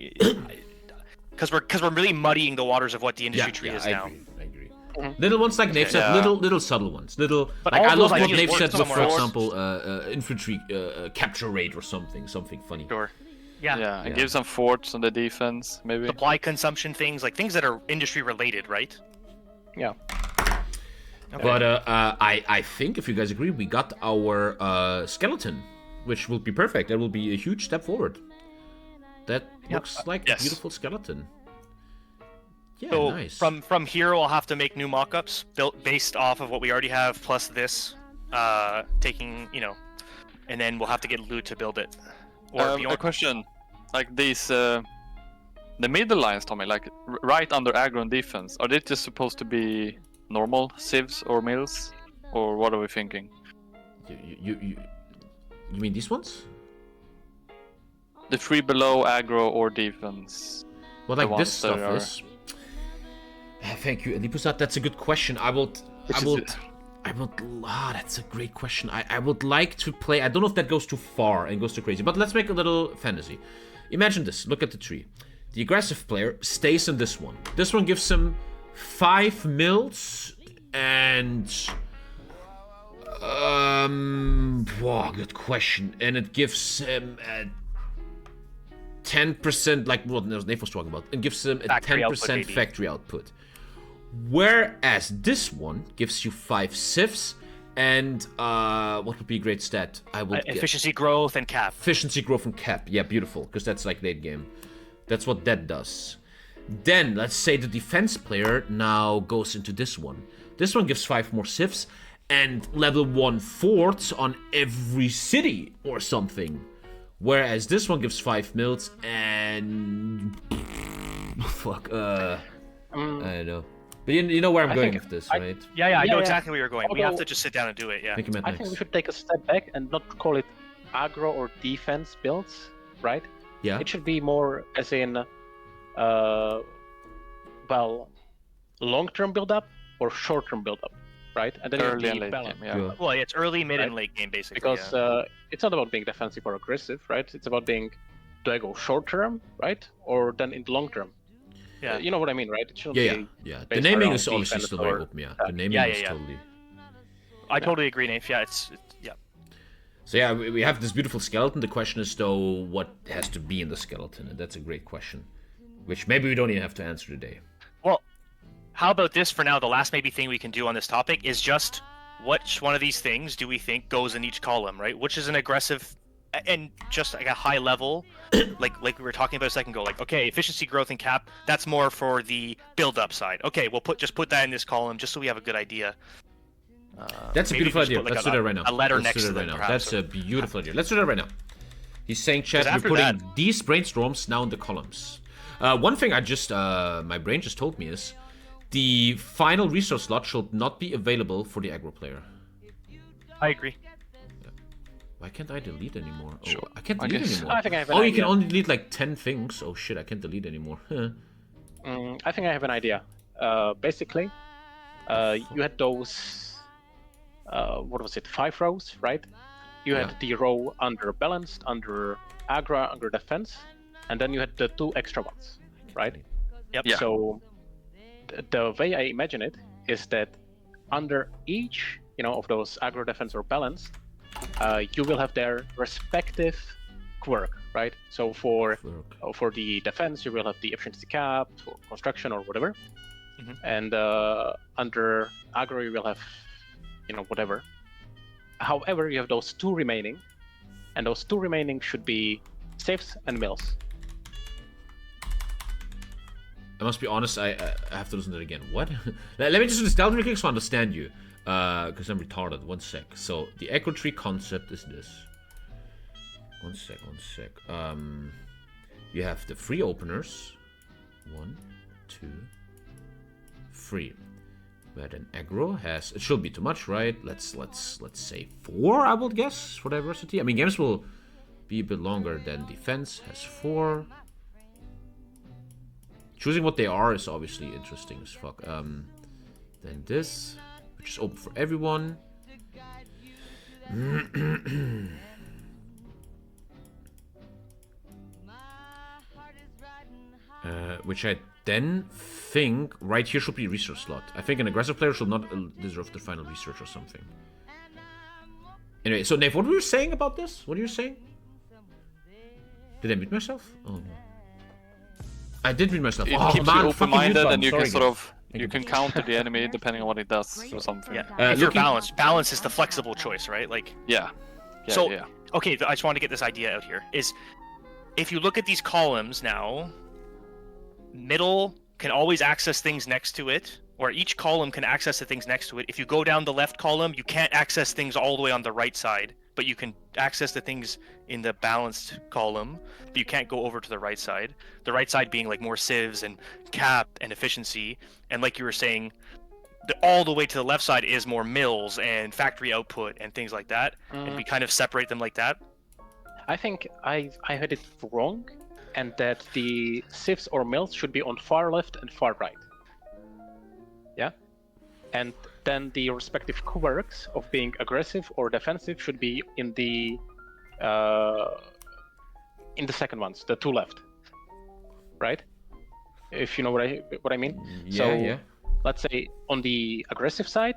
because we're really muddying the waters of what the industry tree is now. I agree. Little ones like Nave said, little subtle ones, little. But like I love like what Nave said with, for example, infantry capture rate or something funny. Sure. Yeah, and give some forts on the defense, maybe. Supply consumption things, like things that are industry related, right? Yeah. Okay. But I think, if you guys agree, we got our skeleton, which will be perfect. That will be a huge step forward. That looks like a beautiful skeleton. Yeah, so nice. From here, we'll have to make new mock-ups built based off of what we already have, plus this, taking, you know, and then we'll have to get loot to build it. Or a question, like these, the middle lines, Tommy, like right under aggro and defense, are they just supposed to be normal civs or mills, or what are we thinking? You mean these ones? The 3 below aggro or defense. Well, like this stuff is. Thank you, Lipusat. That's a good question. That's a great question. I would like to play. I don't know if that goes too far and goes too crazy, but let's make a little fantasy. Imagine this. Look at the tree. The aggressive player stays in this one. This one gives him 5 mils and good question. And it gives him 10%, like what Nate was talking about. It gives him a 10% factory output. Whereas this one gives you 5 civs and what would be a great stat? I would efficiency growth and cap. Efficiency growth and cap. Yeah, beautiful, because that's like late game. That's what that does. Then let's say the defense player now goes into this one. This one gives 5 more civs and level 1 forts on every city or something. Whereas this one gives 5 mils and I don't know. But you know where I'm going with this, right? Yeah, I know exactly where you're going. We have to just sit down and do it, yeah. I think we should take a step back and not call it aggro or defense builds, right? Yeah. It should be more as in, long-term build-up or short-term build-up, right? And then early and late balance. game, yeah. Well, it's early, mid, and late game, basically. Because it's not about being defensive or aggressive, right? It's about being, do I go short-term, right? Or then in the long-term? Yeah. You know what I mean, right? It shouldn't be yeah. The naming is obviously still very open, yeah. The naming is totally... I totally agree, Nate. Yeah, it's. So yeah, we have this beautiful skeleton. The question is though, what has to be in the skeleton? And that's a great question, which maybe we don't even have to answer today. Well, how about this for now? The last maybe thing we can do on this topic is just which one of these things do we think goes in each column, right? Which is an aggressive and just like a high level, like we were talking about a second ago. Like, okay, efficiency, growth, and cap. That's more for the build-up side. Okay, we'll put that in this column just so we have a good idea. That's a Maybe beautiful just idea. put, like, Let's do that right now. A letter Let's next do to that them, right now. perhaps. That's a beautiful idea. Let's do that right now. He's saying, chat, we're after putting that- these brainstorms now in the columns. One thing I just, my brain just told me is, the final resource slot should not be available for the aggro player. I agree. Why can't I delete anymore? Oh, Sure. I can't I delete guess- anymore. I think I have an Oh, you can idea. only delete like 10 things. Oh shit, I can't delete anymore. I think I have an idea. Basically, you had those, what was it, 5 rows, right? You Yeah. had the row under balanced, under aggro, under defense, and then you had the 2 extra ones, right? Yep. Yeah. So the way I imagine it is that under each, of those aggro, defense, or balanced, you will have their respective quirk, right? So for the defense, you will have the efficiency cap, or construction, or whatever. Mhm. And under aggro, you will have, whatever. However, you have those 2 remaining, and those 2 remaining should be safes and mills. I must be honest, I have to listen to it again. What? Let me just do this down real quick so I understand you. Because I'm retarded. One sec. So, the echo tree concept is this. One sec. You have the free openers. 1, 2, 3. Where then aggro has... It shouldn't be too much, right? Let's say 4, I would guess, for diversity. I mean, games will be a bit longer than defense has 4. Choosing what they are is obviously interesting as fuck. Then this, which is open for everyone. Which I then think right here should be a research slot. I think an aggressive player should not deserve the final research or something. Anyway, so Nave, what were you saying about this? What are you saying? Did I mute myself? Oh no. I did read myself. It Oh, keeps man, you fucking open-minded, mute and you button. can Sorry, sort guys. of you can counter the enemy depending on what it does or something. Yeah. Yeah. If you're looking- balanced, balance is the flexible choice, right? Like, Yeah. So- yeah. okay, I just want to get this idea out here. Is if you look at these columns now, middle can always access things next to it, or each column can access the things next to it. If you go down the left column, you can't access things all the way on the right side, but you can access the things in the balanced column, but you can't go over to the right side. The right side being like more civs and cap and efficiency, and like you were saying, all the way to the left side is more mills and factory output and things like that, and we kind of separate them like that. I think I had it wrong, and that the sieves or mills should be on far left and far right. Yeah? And then the respective quirks of being aggressive or defensive should be in the second ones, the 2 left. Right? If you know what I mean? Yeah. Let's say on the aggressive side,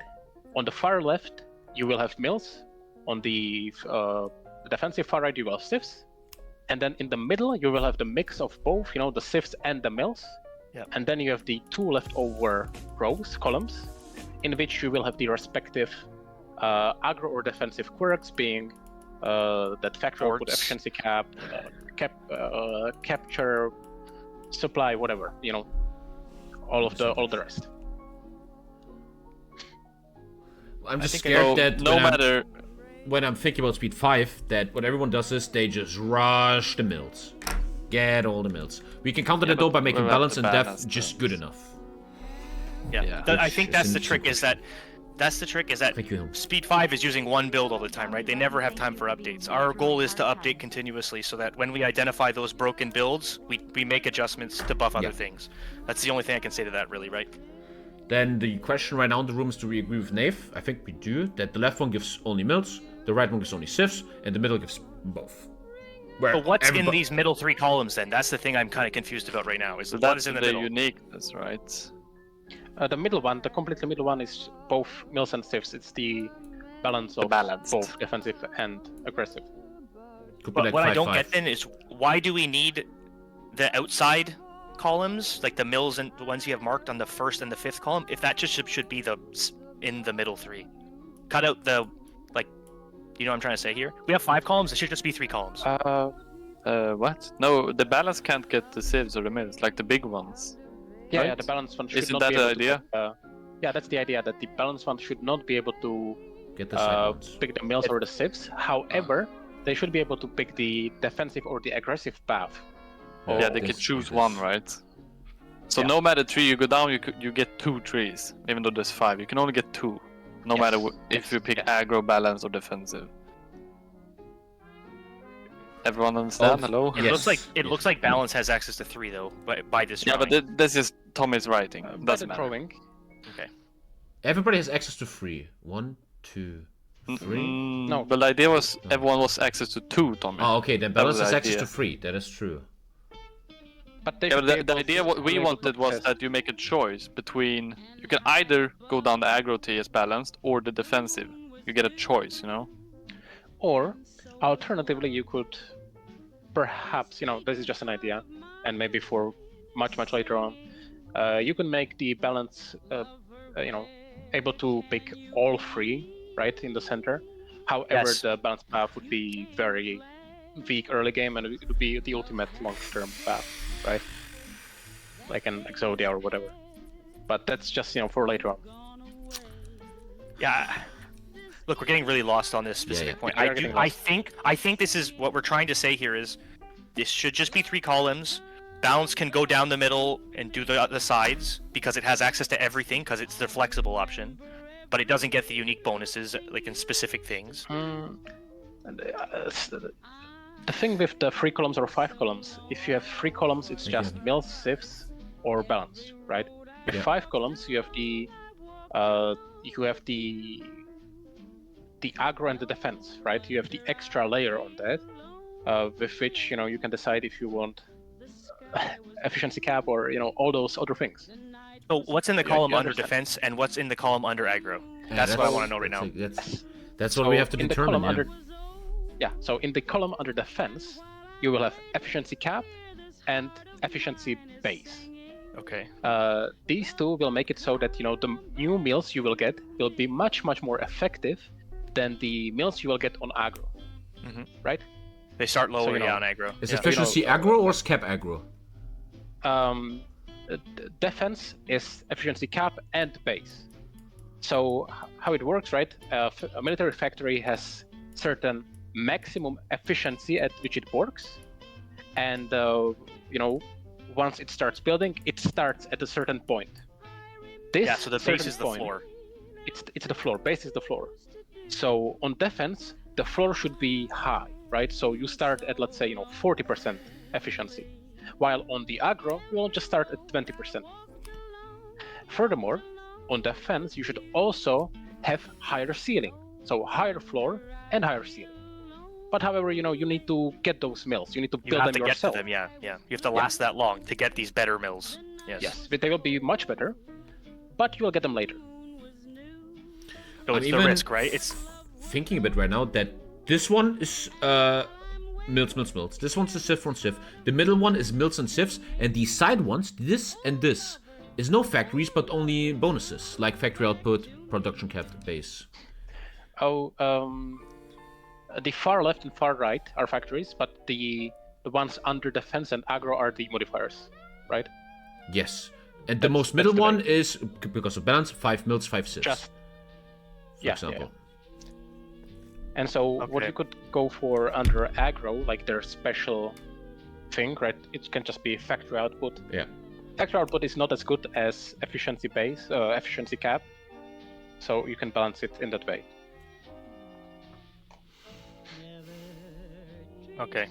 on the far left, you will have mills. On the defensive far right, you will have sieves. And then in the middle, you will have the mix of both, the sieves and the mills. Yep. And then you have the 2 leftover rows, columns, in which you will have the respective aggro or defensive quirks, being that factor output, Boards. efficiency cap, capture, supply, whatever, all the rest. I'm just think scared So that no matter. when I'm thinking about Speed 5, that what everyone does is they just rush the mills. Get all the mills. We can counter that though by making we'll have balance to and depth balance just those. good enough. Yeah, Yeah. I think Which that's is the trick. That's the trick. Is that Thank you. Speed 5 is using one build all the time, right? They never have time for updates. Our goal is to update continuously, so that when we identify those broken builds, we make adjustments to buff other Yeah. things. That's the only thing I can say to that, really, right? Then the question right now in the room is, do we agree with Nave? I think we do. That the left one gives only mills, the right one gives only sieves, and the middle gives both. Where But what's in everybo- these middle 3 columns then? That's the thing I'm kind of confused about right now. Is So what that's is in the the middle? uniqueness, right? The middle one, the completely middle one, is both mills and sieves. It's the balance The of balance. both defensive and aggressive. Could be But like what I 5, don't 5. get then is why do we need the outside columns, like the mills and the ones you have marked on the first and the fifth column, if that just should be in the middle 3? Cut out the, like, you know what I'm trying to say here? We have 5 columns, it should just be 3 columns. What? No, the balance can't get the civs or the mills, like the big ones. Yeah, Right? yeah, the balance fund should Isn't not that be the able idea? to. Yeah, that's the idea, that the balance fund should not be able to Get the side ones. pick the mills or the civs. However, they should be able to pick the defensive or the aggressive path. Yeah, they this could choose is one, this. right? So Yeah. no matter tree you go down, you get 2 trees, even though there's 5. You can only get 2, no Yes. matter if you pick Yes. aggro, balance, or defensive. Everyone understand? Oh, Hello? It Yes, looks yes. like balance has access to 3 though, by this Yeah, drawing. but this is Tommy's writing. By the Doesn't matter. drawing. Okay. Everybody has access to 3. 1, 2, 3. No. But the idea was No. everyone was access to 2, Tommy. Oh, okay. Then That was balance the has access idea. to 3. That is true. But they Yeah, should but be the able idea to- what we be able wanted to was test. that you make a choice between you can either go down the aggro T as balanced or the defensive. You get a choice, you know. Or, alternatively, you could perhaps, this is just an idea, and maybe for much later on, you can make the balance, able to pick all 3, right, in the center. However, Yes. the balance path would be very weak early game, and it would be the ultimate long-term path, right? Like an Exodia or whatever. But that's just, for later on. Yeah. Look, we're getting really lost on this specific yeah. point. We are getting I think this is what we're trying to say here is this should just be 3 columns. Balance can go down the middle and do the sides because it has access to everything because it's the flexible option, but it doesn't get the unique bonuses like in specific things. The thing with the 3 columns or 5 columns, if you have 3 columns, it's just Again. mills, sieves, or balanced, right? With Yeah. 5 columns, you have the aggro and the defense, right? You have the extra layer on that, with which you can decide if you want efficiency cap or all those other things. So what's in the Yeah, column you under understand. defense and what's in the column under aggro? Yeah, That's what I want to know right now. That's what we have to in the determine. column Yeah. So in the column under defense, you will have efficiency cap and efficiency base. Okay. These 2 will make it so that the new mills you will get will be much more effective than the mills you will get on aggro, Mhm. right? They start lower on aggro. Is Yeah. efficiency aggro or scap aggro? Defense is efficiency cap and base. So how it works, right? A military factory has certain maximum efficiency at which it works, and once it starts building, it starts at a certain point. This Yeah, so the base certain is the point- floor. It's the floor. Base is the floor. So on defense, the floor should be high, right? So you start at, let's say, 40% efficiency, while on the aggro, you will just start at 20%. Furthermore, on defense, you should also have higher ceiling, so higher floor and higher ceiling. But however, you need to get those mills. You need to You build have them to yourself. get to them, yeah. You have to last that long to get these better mills. Yes. Yes, but they will be much better, but you will get them later. So I'm it's the even- risk, right? It's Thinking a bit right now that this one is mills. This one's the sieve on sieve. The middle one is mills and sieves, and the side ones, this and this, is no factories but only bonuses like factory output, production cap base. The far left and far right are factories, but the ones under defense and aggro are the modifiers, right? Yes, and the That's- most middle that's the one base. is because of balance 5 mills, 5 sieves. Just for yeah, example. And so what Okay. you could go for under aggro, like their special thing, right? It can just be factory output. Yeah. Factory output is not as good as efficiency base, efficiency cap, so you can balance it in that way. okay.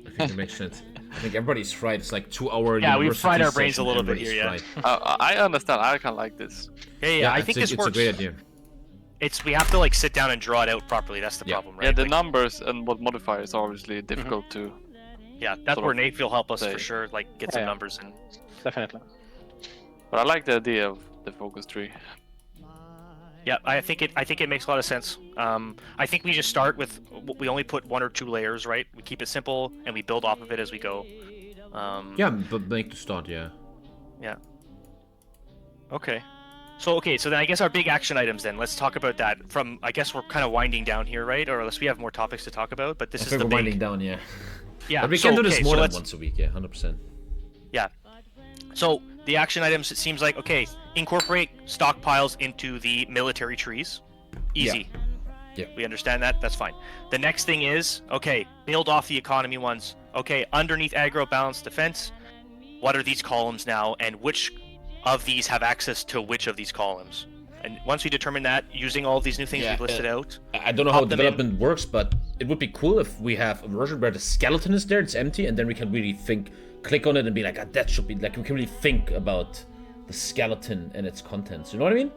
I think it makes sense. I think everybody's fried. It's like 2-hour. Yeah, we've fried university our brains a session, little bit everybody's here, yeah. fried. I understand. I kind of like this. Yeah, I think this it's works. a great idea. It's we have to like sit down and draw it out properly. That's the Yeah. problem, right? Yeah, the Like, numbers and what modifiers are obviously difficult to. yeah, that's sort where of Nate will help us say. for sure. Like get some Yeah. numbers and Definitely. But I like the idea of the focus tree. Yeah, I think it makes a lot of sense. I think we just start with we only put 1 or 2 layers, right? We keep it simple and we build off of it as we go. Yeah, but make the start, yeah. Yeah. Okay. So then I guess our big action items then. Let's talk about that. I guess we're kind of winding down here, right? Or unless we have more topics to talk about, but this I is think the we're big... winding down, yeah. Yeah. But we so, can do this okay, more so than let's- once a week, yeah, 100%. Yeah. So the action items, it seems like, okay, incorporate stockpiles into the military trees. Easy. Yeah. We understand that. That's fine. The next thing is, okay, build off the economy ones. Okay, underneath aggro balanced defense, what are these columns now, and which of these have access to which of these columns? And once we determine that, using all of these new things we've listed out, I don't know how pop them in. development works, but it would be cool if we have a version where the skeleton is there, it's empty, and then we can really click on it and be like, that should be, like, we can really think about the skeleton and its contents. You know what I mean?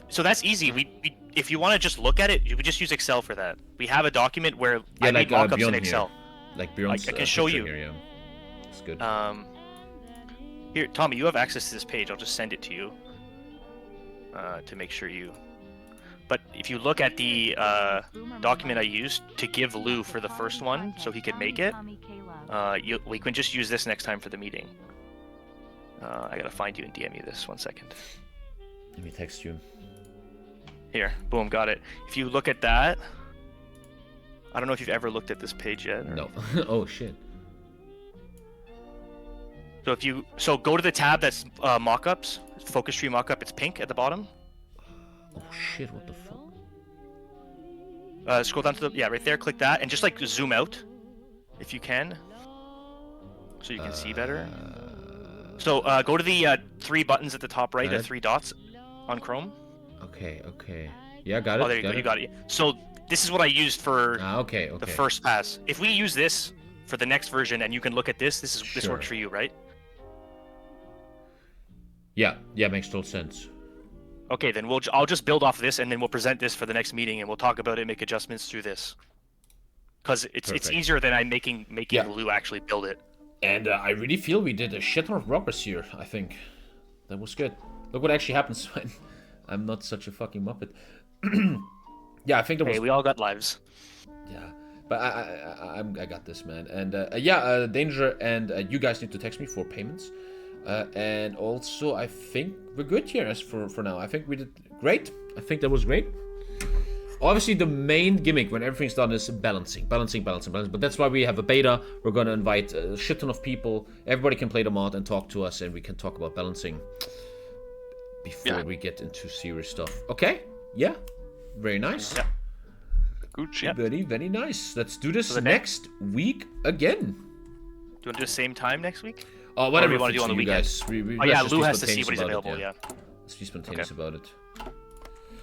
So that's easy. We if you want to just look at it, you would just use Excel for that. We have a document where I made mockups in Beyond Excel. Here. Like Beyond's, I can show picture you. Here, yeah. That's good. Here, Tommy, you have access to this page. I'll just send it to you to make sure you. But if you look at the document I used to give Lou for the first one, so he could make it, we can just use this next time for the meeting. I gotta find you and DM you this. 1 second. Let me text you. Here, boom, got it. If you look at that, I don't know if you've ever looked at this page yet. Or... No. Oh shit. So go to the tab that's mockups, focus tree mockup. It's pink at the bottom. Oh shit! What the fuck? Scroll down to the right there. Click that and just like zoom out, if you can, so you can see better. So go to the 3 buttons at the top right, the 3 dots on Chrome. Okay. Yeah, got it. Oh, there you go. You got it. So this is what I used for okay. the first pass. If we use this for the next version, and you can look at this, this Sure. works for you, right? Yeah, makes total sense. Okay, then I'll just build off of this, and then we'll present this for the next meeting, and we'll talk about it, make adjustments through this. Because it's Perfect. easier than I'm making Yeah. Lou actually build it. And I really feel we did a shit ton of progress here. I think that was good. Look what actually happens when I'm not such a fucking muppet. Yeah, I think that was. Hey, we all got lives. Yeah, but I got this, man. And Danger and you guys need to text me for payments. And also, I think we're good here as for now. I think we did great. I think that was great. Obviously, the main gimmick when everything's done is balancing. But that's why we have a beta. We're gonna invite a shit ton of people. Everybody can play the mod and talk to us, and we can talk about balancing before we get into serious stuff. Okay? Yeah. Very nice. Yeah. Good shit. Very, very nice. Let's do this the next week again. Do you want to do the same time next week? Oh, whatever you wanna fits do on the you weekend? guys. Oh yeah, Lou has to see what he's available. Yeah. Let's be spontaneous about it.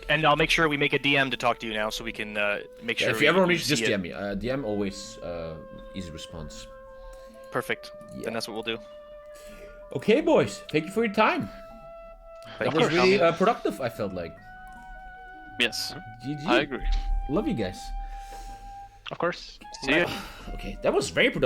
And I'll make sure we make a DM to talk to you now, so we can make sure. If you ever want to see just it. DM me. DM always easy response. Perfect. Yeah. Then that's what we'll do. Okay, boys. Thank you for your time. Thank That was you. really productive, I felt like. Yes, GG. I agree. Love you guys. Of course. See you. Okay, that was very productive.